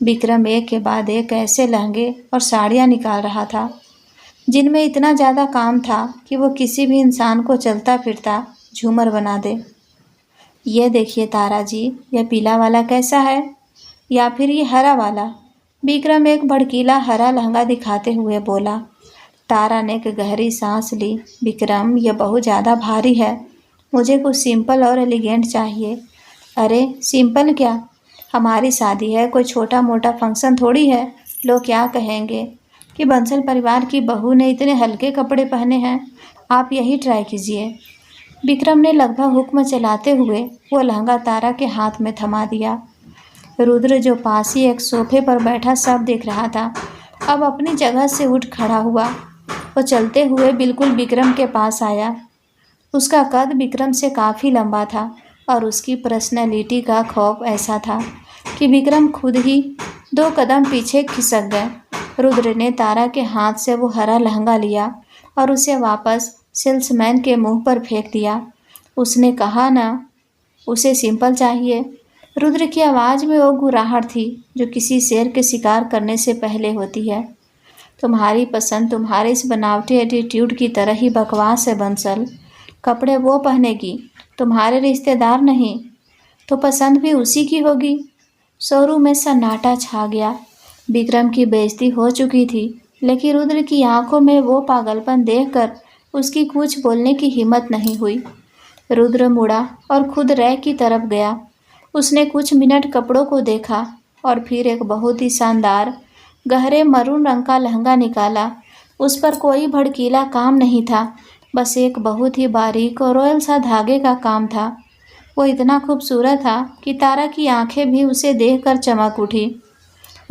विक्रम एक के बाद एक ऐसे लहंगे और साड़ियाँ निकाल रहा था जिनमें इतना ज़्यादा काम था कि वो किसी भी इंसान को चलता फिरता झूमर बना दे। ये देखिए तारा जी, यह पीला वाला कैसा है, या फिर ये हरा वाला। विक्रम एक भड़कीला हरा लहंगा दिखाते हुए बोला। तारा ने एक गहरी सांस ली। विक्रम, यह बहुत ज़्यादा भारी है, मुझे कुछ सिंपल और एलिगेंट चाहिए। अरे सिंपल क्या, हमारी शादी है, कोई छोटा मोटा फंक्शन थोड़ी है। लोग क्या कहेंगे कि बंसल परिवार की बहू ने इतने हल्के कपड़े पहने हैं। आप यही ट्राई कीजिए। विक्रम ने लगभग हुक्म चलाते हुए वो लहंगा तारा के हाथ में थमा दिया। रुद्र, जो पास ही एक सोफे पर बैठा सब देख रहा था, अब अपनी जगह से उठ खड़ा हुआ। वो चलते हुए बिल्कुल विक्रम के पास आया। उसका कद विक्रम से काफ़ी लंबा था और उसकी पर्सनैलिटी का खौफ ऐसा था कि विक्रम खुद ही 2 कदम पीछे खिसक गए। रुद्र ने तारा के हाथ से वो हरा लहंगा लिया और उसे वापस सेल्समैन के मुंह पर फेंक दिया। उसने कहा ना, उसे सिंपल चाहिए। रुद्र की आवाज़ में वो गुर्राहट थी जो किसी शेर के शिकार करने से पहले होती है। तुम्हारी पसंद तुम्हारे इस बनावटी एटीट्यूड की तरह ही बकवास है बंसल। कपड़े वो पहनेगी, तुम्हारे रिश्तेदार नहीं, तो पसंद भी उसी की होगी। शोरूम में सन्नाटा छा गया। विक्रम की बेइज्जती हो चुकी थी, लेकिन रुद्र की आंखों में वो पागलपन देखकर उसकी कुछ बोलने की हिम्मत नहीं हुई। रुद्र मुड़ा और खुद रैक की तरफ गया। उसने कुछ मिनट कपड़ों को देखा और फिर एक बहुत ही शानदार गहरे मरून रंग का लहंगा निकाला। उस पर कोई भड़कीला काम नहीं था, बस एक बहुत ही बारीक और रॉयल सा धागे का काम था। वो इतना खूबसूरत था कि तारा की आंखें भी उसे देखकर चमक उठी।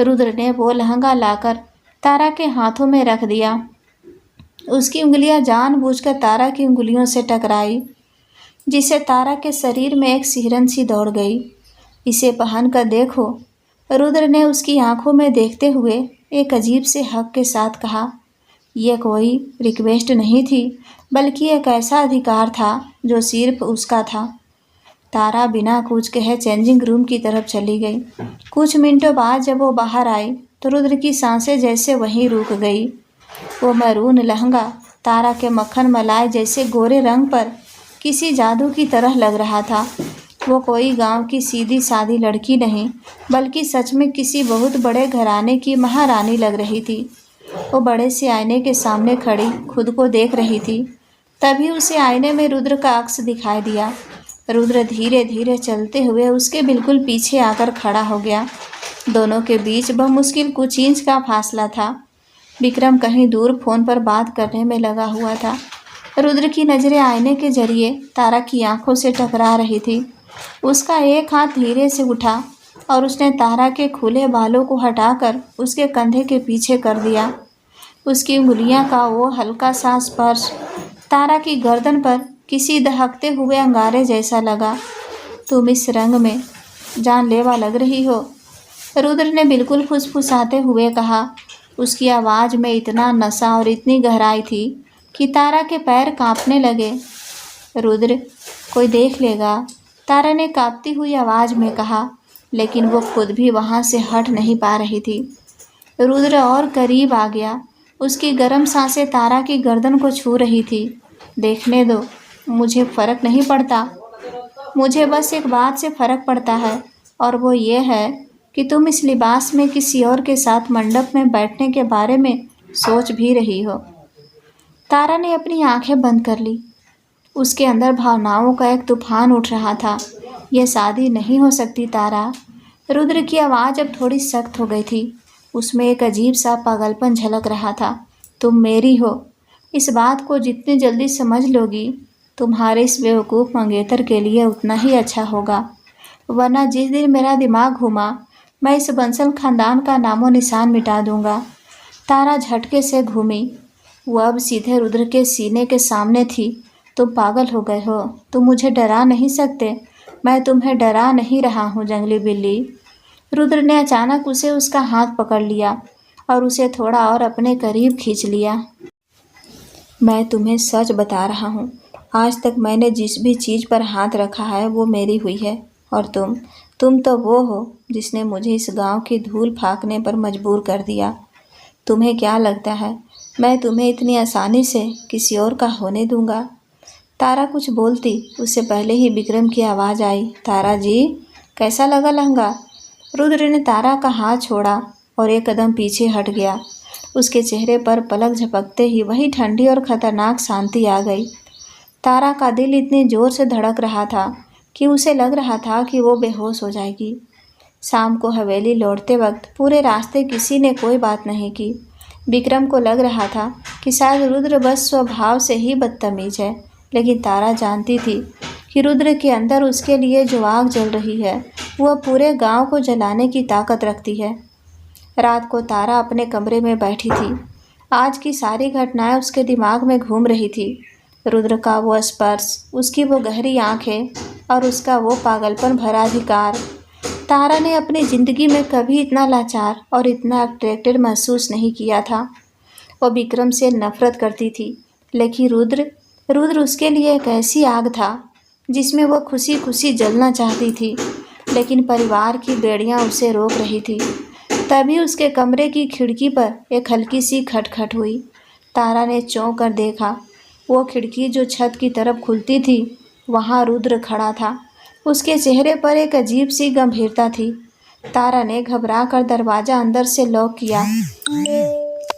रुद्र ने वो लहंगा लाकर तारा के हाथों में रख दिया। उसकी उंगलियां जानबूझकर तारा की उंगलियों से टकराई, जिससे तारा के शरीर में एक सिहरन सी दौड़ गई। इसे पहन कर देखो, रुद्र ने उसकी आंखों में देखते हुए एक अजीब से हक के साथ कहा। यह कोई रिक्वेस्ट नहीं थी, बल्कि एक ऐसा अधिकार था जो सिर्फ उसका था। तारा बिना कुछ कहे चेंजिंग रूम की तरफ चली गई। कुछ मिनटों बाद जब वो बाहर आई तो रुद्र की सांसें जैसे वहीं रुक गई। वो मैरून लहंगा तारा के मक्खन मलाई जैसे गोरे रंग पर किसी जादू की तरह लग रहा था। वो कोई गांव की सीधी सादी लड़की नहीं, बल्कि सच में किसी बहुत बड़े घराने की महारानी लग रही थी। वो बड़े से आईने के सामने खड़ी खुद को देख रही थी। तभी उसे आईने में रुद्र का अक्स दिखाई दिया। रुद्र धीरे धीरे चलते हुए उसके बिल्कुल पीछे आकर खड़ा हो गया। दोनों के बीच बमुश्किल कुछ इंच का फासला था। विक्रम कहीं दूर फोन पर बात करने में लगा हुआ था। रुद्र की नज़रें आईने के जरिए तारा की आंखों से टकरा रही थी। उसका एक हाथ धीरे से उठा और उसने तारा के खुले बालों को हटाकर उसके कंधे के पीछे कर दिया। उसकी उंगलियां का वो हल्का सा स्पर्श तारा की गर्दन पर किसी दहकते हुए अंगारे जैसा लगा। तुम इस रंग में जानलेवा लग रही हो, रुद्र ने बिल्कुल फुसफुसाते हुए कहा। उसकी आवाज़ में इतना नशा और इतनी गहराई थी कि तारा के पैर कांपने लगे। रुद्र, कोई देख लेगा, तारा ने कांपती हुई आवाज़ में कहा, लेकिन वो खुद भी वहाँ से हट नहीं पा रही थी। रुद्र और करीब आ गया। उसकी गर्म सांसें तारा की गर्दन को छू रही थी। देखने दो, मुझे फ़र्क नहीं पड़ता। मुझे बस एक बात से फ़र्क पड़ता है, और वो ये है कि तुम इस लिबास में किसी और के साथ मंडप में बैठने के बारे में सोच भी रही हो। तारा ने अपनी आंखें बंद कर ली। उसके अंदर भावनाओं का एक तूफान उठ रहा था। यह शादी नहीं हो सकती तारा। रुद्र की आवाज़ अब थोड़ी सख्त हो गई थी। उसमें एक अजीब सा पागलपन झलक रहा था। तुम मेरी हो, इस बात को जितनी जल्दी समझ लोगी, तुम्हारे इस बेवकूफ़ मंगेतर के लिए उतना ही अच्छा होगा। वरना जिस दिन मेरा दिमाग घूमा, मैं इस बंसल खानदान का नामो निशान मिटा दूंगा। तारा झटके से घूमी। वो अब सीधे रुद्र के सीने के सामने थी। तुम पागल हो गए हो, तुम मुझे डरा नहीं सकते। मैं तुम्हें डरा नहीं रहा हूँ जंगली बिल्ली। रुद्र ने अचानक उसे उसका हाथ पकड़ लिया और उसे थोड़ा और अपने करीब खींच लिया। मैं तुम्हें सच बता रहा हूँ, आज तक मैंने जिस भी चीज़ पर हाथ रखा है वो मेरी हुई है। और तुम तो वो हो जिसने मुझे इस गांव की धूल फाँकने पर मजबूर कर दिया। तुम्हें क्या लगता है मैं तुम्हें इतनी आसानी से किसी और का होने दूंगा? तारा कुछ बोलती उससे पहले ही विक्रम की आवाज़ आई, तारा जी, कैसा लगा लहंगा? रुद्र ने तारा का हाथ छोड़ा और एक कदम पीछे हट गया। उसके चेहरे पर पलक झपकते ही वही ठंडी और खतरनाक शांति आ गई। तारा का दिल इतनी ज़ोर से धड़क रहा था कि उसे लग रहा था कि वो बेहोश हो जाएगी। शाम को हवेली लौटते वक्त पूरे रास्ते किसी ने कोई बात नहीं की। विक्रम को लग रहा था कि शायद रुद्र बस स्वभाव से ही बदतमीज है, लेकिन तारा जानती थी कि रुद्र के अंदर उसके लिए जो आग जल रही है वह पूरे गांव को जलाने की ताकत रखती है। रात को तारा अपने कमरे में बैठी थी। आज की सारी घटनाएं उसके दिमाग में घूम रही थी। रुद्र का वो स्पर्श, उसकी वो गहरी आंखें और उसका वो पागलपन भरा अधिकार। तारा ने अपनी ज़िंदगी में कभी इतना लाचार और इतना अट्रैक्टेड महसूस नहीं किया था। वो विक्रम से नफरत करती थी, लेकिन रुद्र उसके लिए एक ऐसी आग था जिसमें वो खुशी खुशी जलना चाहती थी, लेकिन परिवार की बेड़ियां उसे रोक रही थी। तभी उसके कमरे की खिड़की पर एक हल्की सी खटखट हुई। तारा ने चौंक कर देखा। वो खिड़की जो छत की तरफ खुलती थी, वहाँ रुद्र खड़ा था। उसके चेहरे पर एक अजीब सी गंभीरता थी। तारा ने घबरा कर दरवाज़ा अंदर से लॉक किया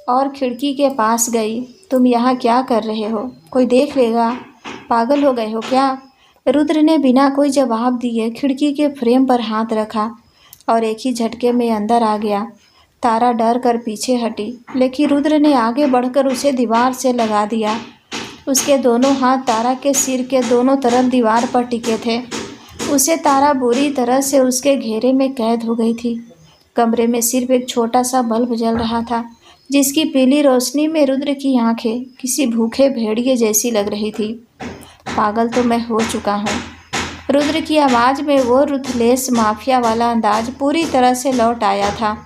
और खिड़की के पास गई। तुम यहाँ क्या कर रहे हो? कोई देख लेगा, पागल हो गए हो क्या? रुद्र ने बिना कोई जवाब दिए खिड़की के फ्रेम पर हाथ रखा और एक ही झटके में अंदर आ गया। तारा डर कर पीछे हटी, लेकिन रुद्र ने आगे बढ़कर उसे दीवार से लगा दिया। उसके दोनों हाथ तारा के सिर के दोनों तरफ दीवार पर टिके थे। उसे तारा बुरी तरह से उसके घेरे में कैद हो गई थी। कमरे में सिर्फ एक छोटा सा बल्ब जल रहा था, जिसकी पीली रोशनी में रुद्र की आंखें किसी भूखे भेड़िए जैसी लग रही थी। पागल तो मैं हो चुका हूँ। रुद्र की आवाज़ में वो रुथलेस माफिया वाला अंदाज पूरी तरह से लौट आया था।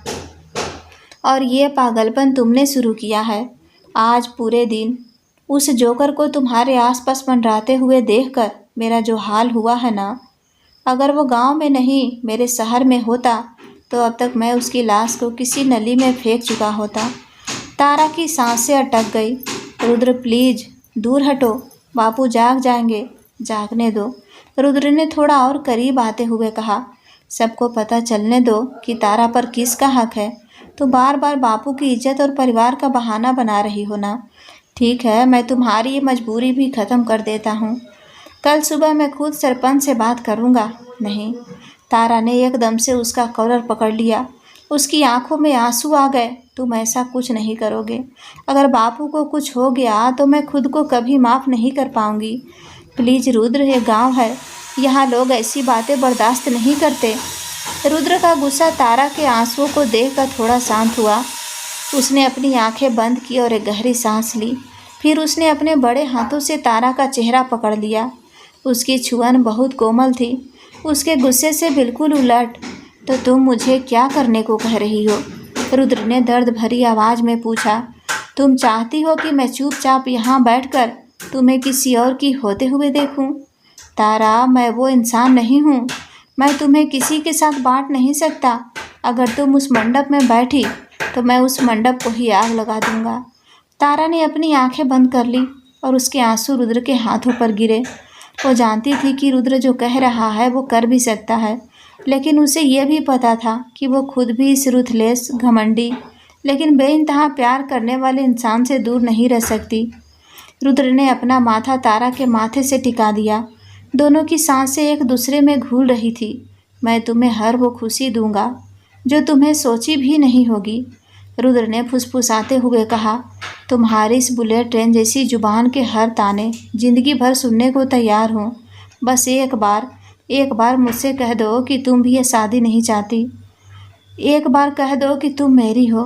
और ये पागलपन तुमने शुरू किया है। आज पूरे दिन उस जोकर को तुम्हारे आसपास मंडराते हुए देखकर मेरा जो हाल हुआ है ना, अगर वो गांव में नहीं मेरे शहर में होता तो अब तक मैं उसकी लाश को किसी नली में फेंक चुका होता। तारा की सांसें अटक गई। रुद्र प्लीज दूर हटो, बापू जाग जाएंगे, जागने दो। रुद्र ने थोड़ा और करीब आते हुए कहा, सबको पता चलने दो कि तारा पर किसका हक है। तो बार बार बापू की इज्जत और परिवार का बहाना बना रही हो ना। ठीक है, मैं तुम्हारी ये मजबूरी भी ख़त्म कर देता हूँ। कल सुबह मैं खुद सरपंच से बात करूँगा। नहीं, तारा ने एकदम से उसका कॉलर पकड़ लिया। उसकी आंखों में आंसू आ गए। तुम ऐसा कुछ नहीं करोगे। अगर बापू को कुछ हो गया तो मैं खुद को कभी माफ़ नहीं कर पाऊंगी। प्लीज़ रुद्र, ये गांव है, यहाँ लोग ऐसी बातें बर्दाश्त नहीं करते। रुद्र का गुस्सा तारा के आंसुओं को देखकर थोड़ा शांत हुआ। उसने अपनी आंखें बंद की और एक गहरी सांस ली। फिर उसने अपने बड़े हाथों से तारा का चेहरा पकड़ लिया। उसकी छुअन बहुत कोमल थी, उसके गुस्से से बिल्कुल उलट। तो तुम मुझे क्या करने को कह रही हो? रुद्र ने दर्द भरी आवाज़ में पूछा। तुम चाहती हो कि मैं चुपचाप यहाँ बैठकर तुम्हें किसी और की होते हुए देखूं? तारा, मैं वो इंसान नहीं हूँ। मैं तुम्हें किसी के साथ बांट नहीं सकता। अगर तुम उस मंडप में बैठी तो मैं उस मंडप को ही आग लगा दूंगा। तारा ने अपनी आंखें बंद कर ली और उसके आंसू रुद्र के हाथों पर गिरे। वो जानती थी कि रुद्र जो कह रहा है वो कर भी सकता है, लेकिन उसे यह भी पता था कि वो खुद भी इस रुथलेस, घमंडी लेकिन बेइंतहा प्यार करने वाले इंसान से दूर नहीं रह सकती। रुद्र ने अपना माथा तारा के माथे से टिका दिया। दोनों की सांसें एक दूसरे में घुल रही थी। मैं तुम्हें हर वो खुशी दूंगा जो तुम्हें सोची भी नहीं होगी, रुद्र ने फुसफुसाते हुए कहा। तुम्हारी इस बुलेट ट्रेन जैसी जुबान के हर ताने जिंदगी भर सुनने को तैयार हूँ। बस एक बार मुझसे कह दो कि तुम भी ये शादी नहीं चाहती। एक बार कह दो कि तुम मेरी हो।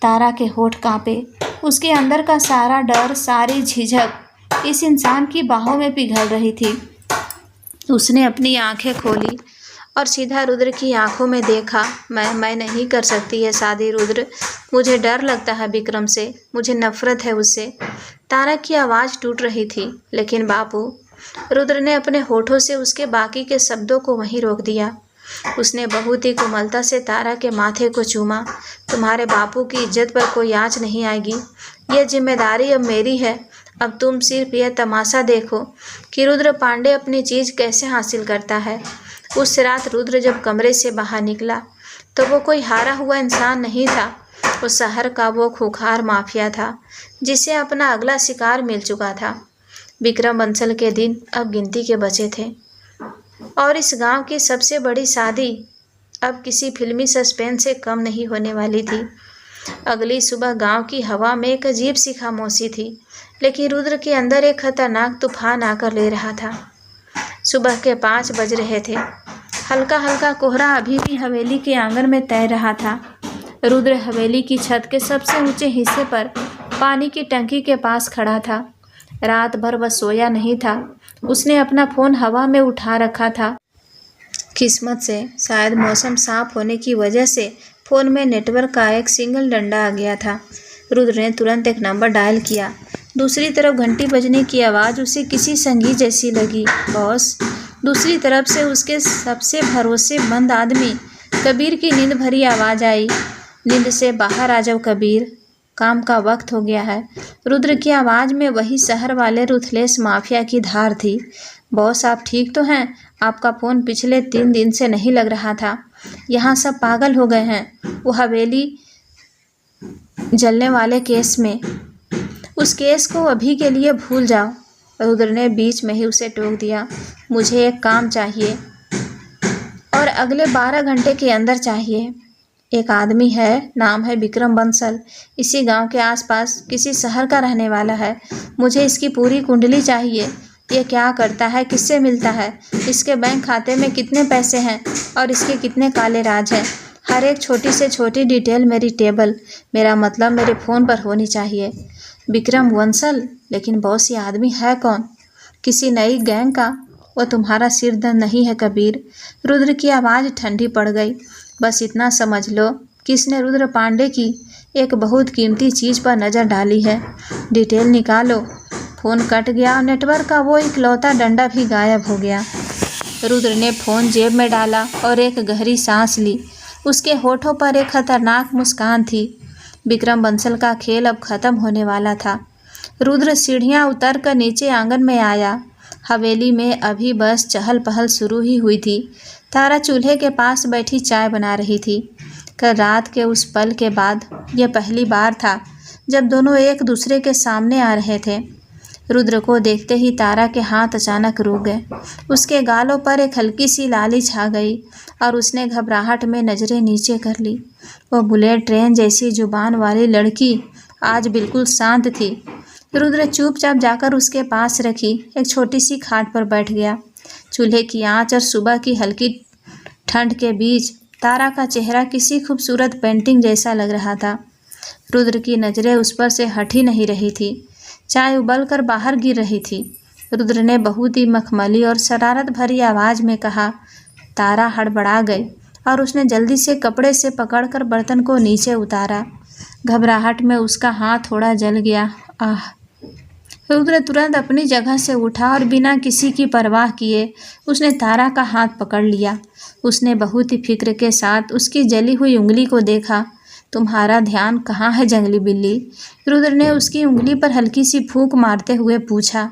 तारा के होठ कांपे। उसके अंदर का सारा डर, सारी झिझक इस इंसान की बाहों में पिघल रही थी। उसने अपनी आंखें खोली और सीधा रुद्र की आंखों में देखा। मैं नहीं कर सकती है शादी रुद्र। मुझे डर लगता है विक्रम से, मुझे नफरत है उससे। तारा की आवाज़ टूट रही थी। लेकिन बापू, रुद्र ने अपने होठों से उसके बाकी के शब्दों को वहीं रोक दिया। उसने बहुत ही कोमलता से तारा के माथे को चूमा। तुम्हारे बापू की इज्जत पर कोई आँच नहीं आएगी। यह जिम्मेदारी अब मेरी है। अब तुम सिर्फ यह तमाशा देखो कि रुद्र पांडे अपनी चीज़ कैसे हासिल करता है। उस रात रुद्र जब कमरे से बाहर निकला तो वो कोई हारा हुआ इंसान नहीं था। वो शहर का वो खूंखार माफिया था जिसे अपना अगला शिकार मिल चुका था। विक्रम बंसल के दिन अब गिनती के बचे थे और इस गांव की सबसे बड़ी शादी अब किसी फिल्मी सस्पेंस से कम नहीं होने वाली थी। अगली सुबह गांव की हवा में एक अजीब सी खामोशी थी, लेकिन रुद्र के अंदर एक खतरनाक तूफान आकर ले रहा था। सुबह के 5 बज रहे थे। हल्का हल्का कोहरा अभी भी हवेली के आंगन में तैर रहा था। रुद्र हवेली की छत के सबसे ऊंचे हिस्से पर पानी की टंकी के पास खड़ा था। रात भर वह सोया नहीं था। उसने अपना फ़ोन हवा में उठा रखा था। किस्मत से शायद मौसम साफ होने की वजह से फ़ोन में नेटवर्क का एक सिंगल डंडा आ गया था। रुद्र ने तुरंत एक नंबर डायल किया। दूसरी तरफ घंटी बजने की आवाज़ उसे किसी संगीत जैसी लगी। बॉस। दूसरी तरफ से उसके सबसे भरोसेमंद आदमी कबीर की नींद भरी आवाज़ आई। नींद से बाहर आ जाओ कबीर, काम का वक्त हो गया है। रुद्र की आवाज़ में वही शहर वाले रुथलेस माफिया की धार थी। बॉस, आप ठीक तो हैं? आपका फ़ोन पिछले 3 दिन से नहीं लग रहा था। यहाँ सब पागल हो गए हैं वो हवेली जलने वाले केस में। उस केस को अभी के लिए भूल जाओ। रुद्र ने बीच में ही उसे टोक दिया। मुझे एक काम चाहिए और अगले 12 घंटे के अंदर चाहिए। एक आदमी है, नाम है विक्रम बंसल, इसी गांव के आसपास किसी शहर का रहने वाला है। मुझे इसकी पूरी कुंडली चाहिए। ये क्या करता है, किससे मिलता है, इसके बैंक खाते में कितने पैसे हैं और इसके कितने काले राज हैं। हर एक छोटी से छोटी डिटेल मेरा मतलब मेरे फ़ोन पर होनी चाहिए। विक्रम बंसल? लेकिन बॉस, ये आदमी है कौन? किसी नई गैंग का? वो तुम्हारा सिरदर्द नहीं है कबीर। रुद्र की आवाज़ ठंडी पड़ गई। बस इतना समझ लो कि इसने रुद्र पांडे की एक बहुत कीमती चीज़ पर नज़र डाली है। डिटेल निकालो। फ़ोन कट गया और नेटवर्क का वो इकलौता डंडा भी गायब हो गया। रुद्र ने फ़ोन जेब में डाला और एक गहरी सांस ली। उसके होठों पर एक खतरनाक मुस्कान थी। विक्रम बंसल का खेल अब ख़त्म होने वाला था। रुद्र सीढ़ियाँ उतर कर नीचे आंगन में आया। हवेली में अभी बस चहल पहल शुरू ही हुई थी। तारा चूल्हे के पास बैठी चाय बना रही थी। कल रात के उस पल के बाद यह पहली बार था जब दोनों एक दूसरे के सामने आ रहे थे। रुद्र को देखते ही तारा के हाथ अचानक रुक गए। उसके गालों पर एक हल्की सी लाली छा गई और उसने घबराहट में नजरें नीचे कर ली। वो बुलेट ट्रेन जैसी जुबान वाली लड़की आज बिल्कुल शांत थी। रुद्र चुपचाप जाकर उसके पास रखी एक छोटी सी खाट पर बैठ गया। चूल्हे की आंच और सुबह की हल्की ठंड के बीच तारा का चेहरा किसी खूबसूरत पेंटिंग जैसा लग रहा था। रुद्र की नज़रें उस पर से हट ही नहीं रही थी। चाय उबलकर बाहर गिर रही थी। रुद्र ने बहुत ही मखमली और शरारत भरी आवाज़ में कहा। तारा हड़बड़ा गई और उसने जल्दी से कपड़े से पकड़कर बर्तन को नीचे उतारा। घबराहट में उसका हाथ थोड़ा जल गया। आह! रुद्र तुरंत अपनी जगह से उठा और बिना किसी की परवाह किए उसने तारा का हाथ पकड़ लिया। उसने बहुत ही फिक्र के साथ उसकी जली हुई उंगली को देखा। तुम्हारा ध्यान कहाँ है जंगली बिल्ली? रुद्र ने उसकी उंगली पर हल्की सी फूंक मारते हुए पूछा।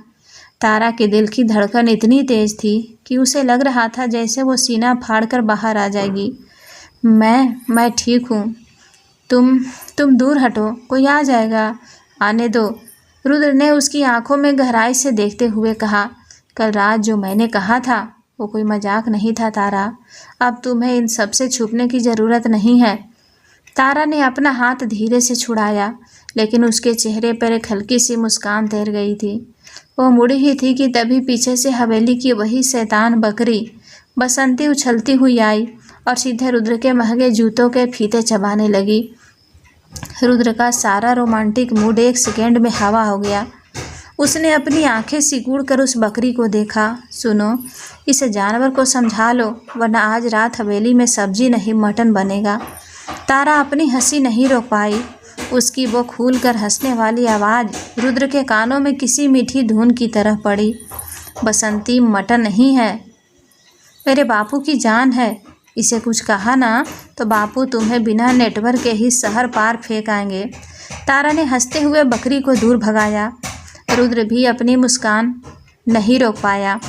तारा के दिल की धड़कन इतनी तेज थी कि उसे लग रहा था जैसे वो सीना फाड़कर बाहर आ जाएगी। मैं ठीक हूँ। तुम दूर हटो, कोई आ जाएगा, आने दो। रुद्र ने उसकी आंखों में गहराई से देखते हुए कहा। कल रात जो मैंने कहा था वो कोई मजाक नहीं था तारा। अब तुम्हें इन सब से छुपने की ज़रूरत नहीं है। तारा ने अपना हाथ धीरे से छुड़ाया, लेकिन उसके चेहरे पर एक हल्की सी मुस्कान तैर गई थी। वो मुड़ी ही थी कि तभी पीछे से हवेली की वही शैतान बकरी बसंती उछलती हुई आई और सीधे रुद्र के महंगे जूतों के फीते चबाने लगी। रुद्र का सारा रोमांटिक मूड एक सेकेंड में हवा हो गया। उसने अपनी आंखें सिकुड़ कर उस बकरी को देखा। सुनो, इस जानवर को समझा लो, वरना आज रात हवेली में सब्जी नहीं मटन बनेगा। तारा अपनी हंसी नहीं रोक पाई। उसकी वो खूल कर हंसने वाली आवाज़ रुद्र के कानों में किसी मीठी धुन की तरह पड़ी। बसंती मटन नहीं है, मेरे बापू की जान है। इसे कुछ कहा ना तो बापू तुम्हें बिना नेटवर्क के ही शहर पार फेंक आएंगे। तारा ने हंसते हुए बकरी को दूर भगाया। रुद्र भी अपनी मुस्कान नहीं रोक पाया।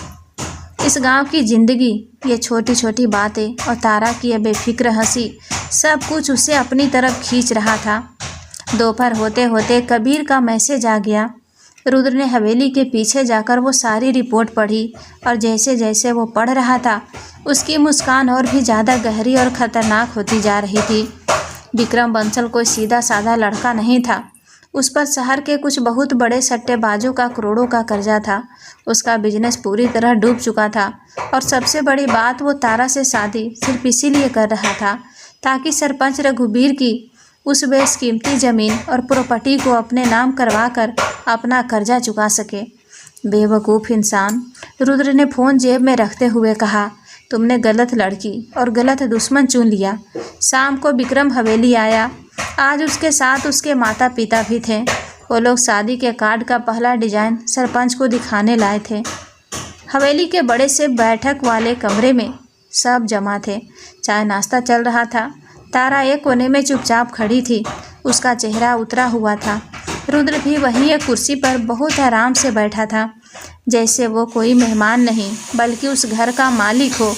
इस गांव की जिंदगी, ये छोटी छोटी बातें और तारा की ये बेफिक्र हंसी, सब कुछ उसे अपनी तरफ खींच रहा था। दोपहर होते होते कबीर का मैसेज आ गया। रुद्र ने हवेली के पीछे जाकर वो सारी रिपोर्ट पढ़ी और जैसे जैसे वो पढ़ रहा था उसकी मुस्कान और भी ज़्यादा गहरी और ख़तरनाक होती जा रही थी। विक्रम बंसल कोई सीधा साधा लड़का नहीं था। उस पर शहर के कुछ बहुत बड़े सट्टेबाजों का करोड़ों का कर्जा था। उसका बिजनेस पूरी तरह डूब चुका था और सबसे बड़ी बात, वो तारा से शादी सिर्फ इसीलिए कर रहा था ताकि सरपंच रघुबीर की उस बेशकीमती ज़मीन और प्रॉपर्टी को अपने नाम करवा कर अपना कर्जा चुका सके। बेवकूफ़ इंसान, रुद्र ने फ़ोन जेब में रखते हुए कहा। तुमने गलत लड़की और गलत दुश्मन चुन लिया। शाम को विक्रम हवेली आया। आज उसके साथ उसके माता पिता भी थे। वो लोग शादी के कार्ड का पहला डिज़ाइन सरपंच को दिखाने लाए थे। हवेली के बड़े से बैठक वाले कमरे में सब जमा थे। चाय नाश्ता चल रहा था। तारा एक कोने में चुपचाप खड़ी थी। उसका चेहरा उतरा हुआ था। रुद्र भी वहीं एक कुर्सी पर बहुत आराम से बैठा था, जैसे वो कोई मेहमान नहीं बल्कि उस घर का मालिक हो।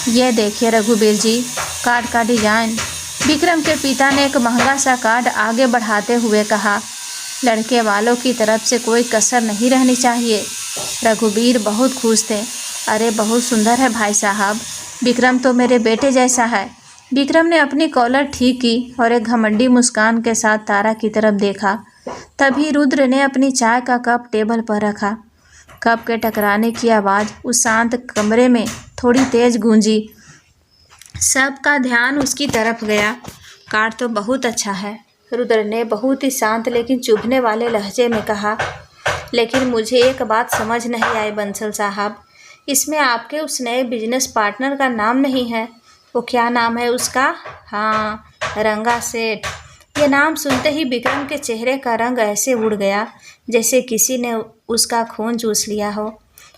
ये देखिए रघुबीर जी, कार्ड का डिज़ाइन। विक्रम के पिता ने एक महंगा सा कार्ड आगे बढ़ाते हुए कहा। लड़के वालों की तरफ से कोई कसर नहीं रहनी चाहिए। रघुबीर बहुत खुश थे। अरे बहुत सुंदर है भाई साहब, विक्रम तो मेरे बेटे जैसा है। विक्रम ने अपनी कॉलर ठीक की और एक घमंडी मुस्कान के साथ तारा की तरफ देखा। तभी रुद्र ने अपनी चाय का कप टेबल पर रखा। कप के टकराने की आवाज़ उस शांत कमरे में थोड़ी तेज गूंजी। सबका ध्यान उसकी तरफ गया। कार्ड तो बहुत अच्छा है, रुद्र ने बहुत ही शांत लेकिन चुभने वाले लहजे में कहा। लेकिन मुझे एक बात समझ नहीं आई बंसल साहब, इसमें आपके उस नए बिजनेस पार्टनर का नाम नहीं है। वो क्या नाम है उसका? हाँ, रंगा सेठ। ये नाम सुनते ही विक्रम के चेहरे का रंग ऐसे उड़ गया जैसे किसी ने उसका खून चूस लिया हो।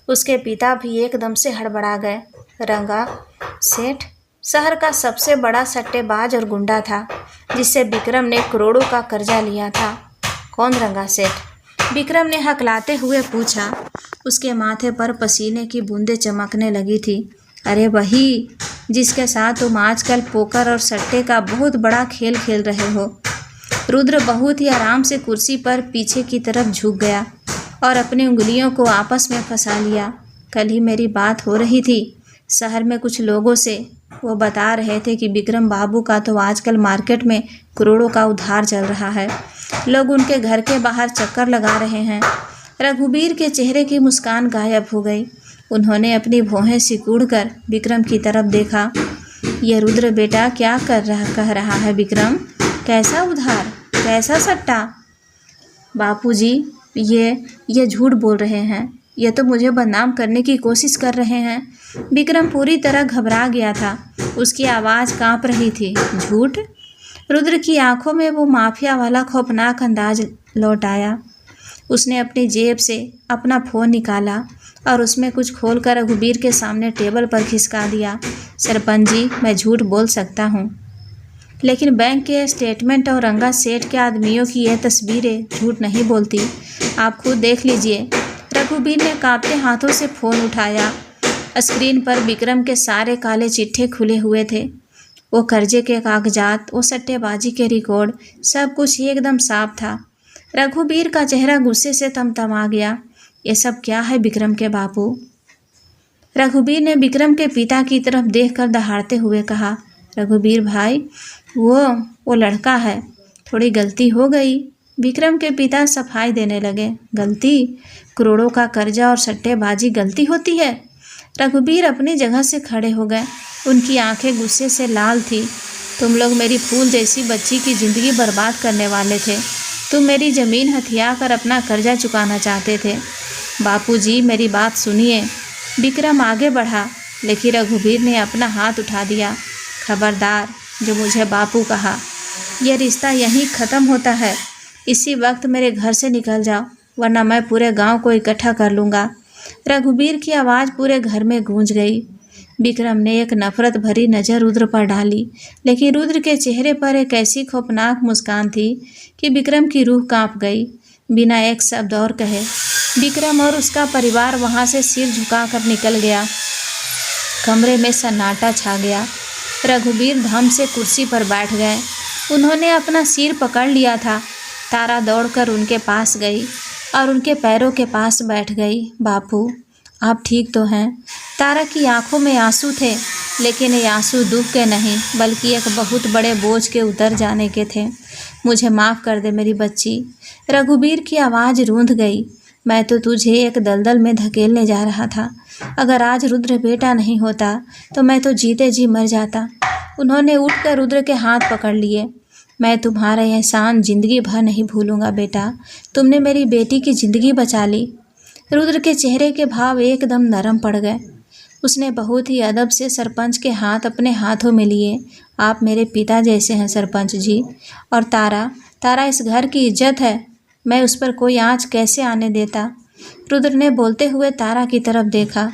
उसके पिता भी एकदम से हड़बड़ा गए। रंगा सेठ शहर का सबसे बड़ा सट्टेबाज और गुंडा था, जिससे विक्रम ने करोड़ों का कर्जा लिया था। कौन रंगा सेठ? विक्रम ने हकलाते हुए पूछा। उसके माथे पर पसीने की बूंदें चमकने लगी थी। अरे वही जिसके साथ तुम आजकल पोकर और सट्टे का बहुत बड़ा खेल खेल रहे हो। रुद्र बहुत ही आराम से कुर्सी पर पीछे की तरफ झुक गया और अपनी उंगलियों को आपस में फंसा लिया। कल ही मेरी बात हो रही थी शहर में कुछ लोगों से। वो बता रहे थे कि विक्रम बाबू का तो आजकल मार्केट में करोड़ों का उधार चल रहा है। लोग उनके घर के बाहर चक्कर लगा रहे हैं। रघुबीर के चेहरे की मुस्कान गायब हो गई। उन्होंने अपनी भौहें सिकुड़कर विक्रम की तरफ देखा। ये रुद्र बेटा क्या कह रहा है विक्रम? कैसा उधार, कैसा सट्टा? बापूजी, ये झूठ बोल रहे हैं। ये तो मुझे बदनाम करने की कोशिश कर रहे हैं। विक्रम पूरी तरह घबरा गया था। उसकी आवाज़ कांप रही थी। झूठ? रुद्र की आंखों में वो माफिया वाला खौफनाक अंदाज लौट आया। उसने अपनी जेब से अपना फ़ोन निकाला और उसमें कुछ खोलकर रघुबीर के सामने टेबल पर खिसका दिया। सरपंच जी, मैं झूठ बोल सकता हूँ, लेकिन बैंक के स्टेटमेंट और रंगा सेठ के आदमियों की यह तस्वीरें झूठ नहीं बोलती। आप खुद देख लीजिए। रघुबीर ने कांपते हाथों से फ़ोन उठाया। स्क्रीन पर विक्रम के सारे काले चिट्ठे खुले हुए थे। वो कर्जे के कागजात, वो सट्टेबाजी के रिकॉर्ड, सब कुछ ही एकदम साफ था। रघुबीर का चेहरा गुस्से से तमतमा गया। ये सब क्या है विक्रम के बापू? रघुबीर ने विक्रम के पिता की तरफ देखकर दहाड़ते हुए कहा, रघुबीर भाई, वो लड़का है, थोड़ी गलती हो गई। विक्रम के पिता सफाई देने लगे। गलती? करोड़ों का कर्जा और सट्टेबाजी गलती होती है? रघुबीर अपनी जगह से खड़े हो गए। उनकी आंखें गुस्से से लाल थी। तुम लोग मेरी फूल जैसी बच्ची की ज़िंदगी बर्बाद करने वाले थे। तुम मेरी ज़मीन हथिया कर अपना कर्जा चुकाना चाहते थे। बापूजी, मेरी बात सुनिए। विक्रम आगे बढ़ा, लेकिन रघुबीर ने अपना हाथ उठा दिया। खबरदार, जो मुझे बापू कहा। यह रिश्ता यहीं ख़त्म होता है। इसी वक्त मेरे घर से निकल जाओ, वरना मैं पूरे गांव को इकट्ठा कर लूँगा। रघुबीर की आवाज़ पूरे घर में गूंज गई। विक्रम ने एक नफरत भरी नज़र रुद्र पर डाली, लेकिन रुद्र के चेहरे पर एक ऐसी खौफनाक मुस्कान थी कि विक्रम की रूह कांप गई। बिना एक शब्द और कहे विक्रम और उसका परिवार वहाँ से सिर झुकाकर निकल गया। कमरे में सन्नाटा छा गया। रघुबीर धम से कुर्सी पर बैठ गए। उन्होंने अपना सिर पकड़ लिया था। तारा दौड़कर उनके पास गई और उनके पैरों के पास बैठ गई। बापू, आप ठीक तो हैं? तारा की आंखों में आंसू थे, लेकिन ये आंसू दुख के नहीं, बल्कि एक बहुत बड़े बोझ के उतर जाने के थे। मुझे माफ़ कर दे मेरी बच्ची। रघुबीर की आवाज़ रूंध गई। मैं तो तुझे एक दलदल में धकेलने जा रहा था। अगर आज रुद्र बेटा नहीं होता तो मैं तो जीते जी मर जाता। उन्होंने उठकर रुद्र के हाथ पकड़ लिए। मैं तुम्हारा एहसान ज़िंदगी भर नहीं भूलूंगा बेटा। तुमने मेरी बेटी की ज़िंदगी बचा ली। रुद्र के चेहरे के भाव एकदम नरम पड़ गए। उसने बहुत ही अदब से सरपंच के हाथ अपने हाथों में लिए। आप मेरे पिता जैसे हैं सरपंच जी। और तारा इस घर की इज्जत है। मैं उस पर कोई आँच कैसे आने देता? रुद्र ने बोलते हुए तारा की तरफ देखा।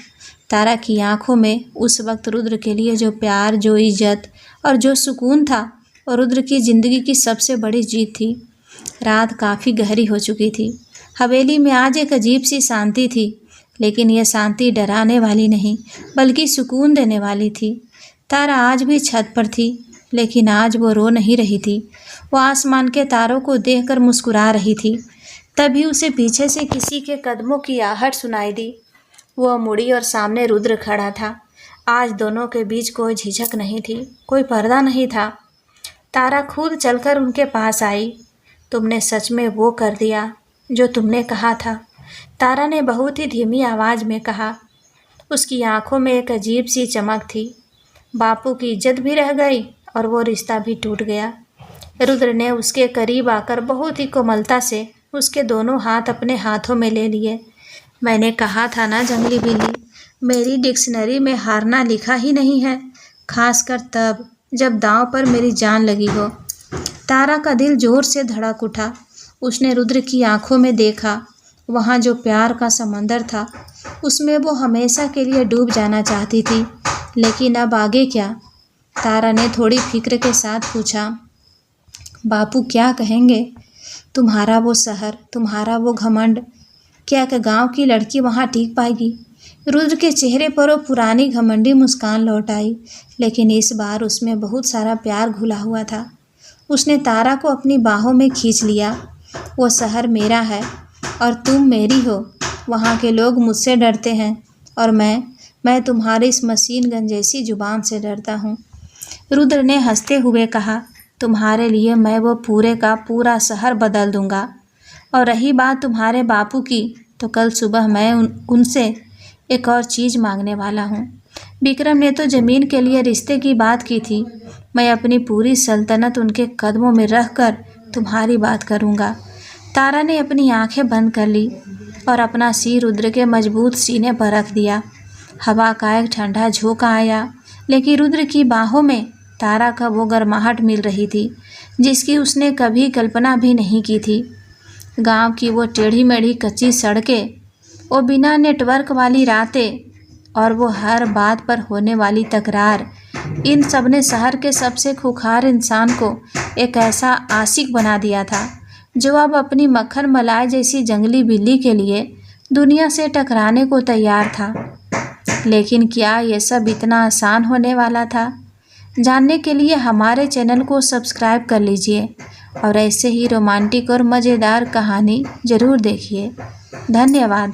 तारा की आंखों में उस वक्त रुद्र के लिए जो प्यार, जो इज्जत और जो सुकून था, और रुद्र की ज़िंदगी की सबसे बड़ी जीत थी। रात काफ़ी गहरी हो चुकी थी। हवेली में आज एक अजीब सी शांति थी, लेकिन यह शांति डराने वाली नहीं, बल्कि सुकून देने वाली थी। तारा आज भी छत पर थी, लेकिन आज वो रो नहीं रही थी। वो आसमान के तारों को देखकर मुस्कुरा रही थी। तभी उसे पीछे से किसी के कदमों की आहट सुनाई दी। वो मुड़ी और सामने रुद्र खड़ा था। आज दोनों के बीच कोई झिझक नहीं थी, कोई पर्दा नहीं था। तारा खुद चलकर उनके पास आई। तुमने सच में वो कर दिया जो तुमने कहा था, तारा ने बहुत ही धीमी आवाज़ में कहा। उसकी आंखों में एक अजीब सी चमक थी। बापू की इज्जत भी रह गई और वो रिश्ता भी टूट गया। रुद्र ने उसके करीब आकर बहुत ही कोमलता से उसके दोनों हाथ अपने हाथों में ले लिए। मैंने कहा था ना जंगली बिल्ली, मेरी डिक्शनरी में हारना लिखा ही नहीं है, खासकर तब जब दांव पर मेरी जान लगी हो। तारा का दिल जोर से धड़क उठा। उसने रुद्र की आंखों में देखा। वहाँ जो प्यार का समंदर था, उसमें वो हमेशा के लिए डूब जाना चाहती थी। लेकिन अब आगे क्या? तारा ने थोड़ी फिक्र के साथ पूछा। बापू क्या कहेंगे? तुम्हारा वो शहर, तुम्हारा वो घमंड, क्या एक गांव की लड़की वहाँ टिक पाएगी? रुद्र के चेहरे पर वो पुरानी घमंडी मुस्कान लौट आई, लेकिन इस बार उसमें बहुत सारा प्यार घुला हुआ था। उसने तारा को अपनी बाहों में खींच लिया। वो शहर मेरा है, और तुम मेरी हो। वहाँ के लोग मुझसे डरते हैं और मैं तुम्हारी इस मशीन गन जैसी जुबान से डरता हूँ। रुद्र ने हंसते हुए कहा, तुम्हारे लिए मैं वो पूरे का पूरा शहर बदल दूंगा। और रही बात तुम्हारे बापू की, तो कल सुबह मैं उनसे एक और चीज़ मांगने वाला हूँ। विक्रम ने तो ज़मीन के लिए रिश्ते की बात की थी, मैं अपनी पूरी सल्तनत उनके कदमों में रख कर तुम्हारी बात करूँगा। तारा ने अपनी आंखें बंद कर ली और अपना सिर रुद्र के मजबूत सीने पर रख दिया। हवा का एक ठंडा झोंका आया, लेकिन रुद्र की बाहों में तारा का वो गर्माहट मिल रही थी जिसकी उसने कभी कल्पना भी नहीं की थी। गांव की वो टेढ़ी मेढ़ी कच्ची सड़कें, वो बिना नेटवर्क वाली रातें और वो हर बात पर होने वाली तकरार, इन सब ने शहर के सबसे खूंखार इंसान को एक ऐसा आशिक बना दिया था जो अब अपनी मक्खन मलाई जैसी जंगली बिल्ली के लिए दुनिया से टकराने को तैयार था। लेकिन क्या ये सब इतना आसान होने वाला था? जानने के लिए हमारे चैनल को सब्सक्राइब कर लीजिए और ऐसे ही रोमांटिक और मज़ेदार कहानी ज़रूर देखिए। धन्यवाद।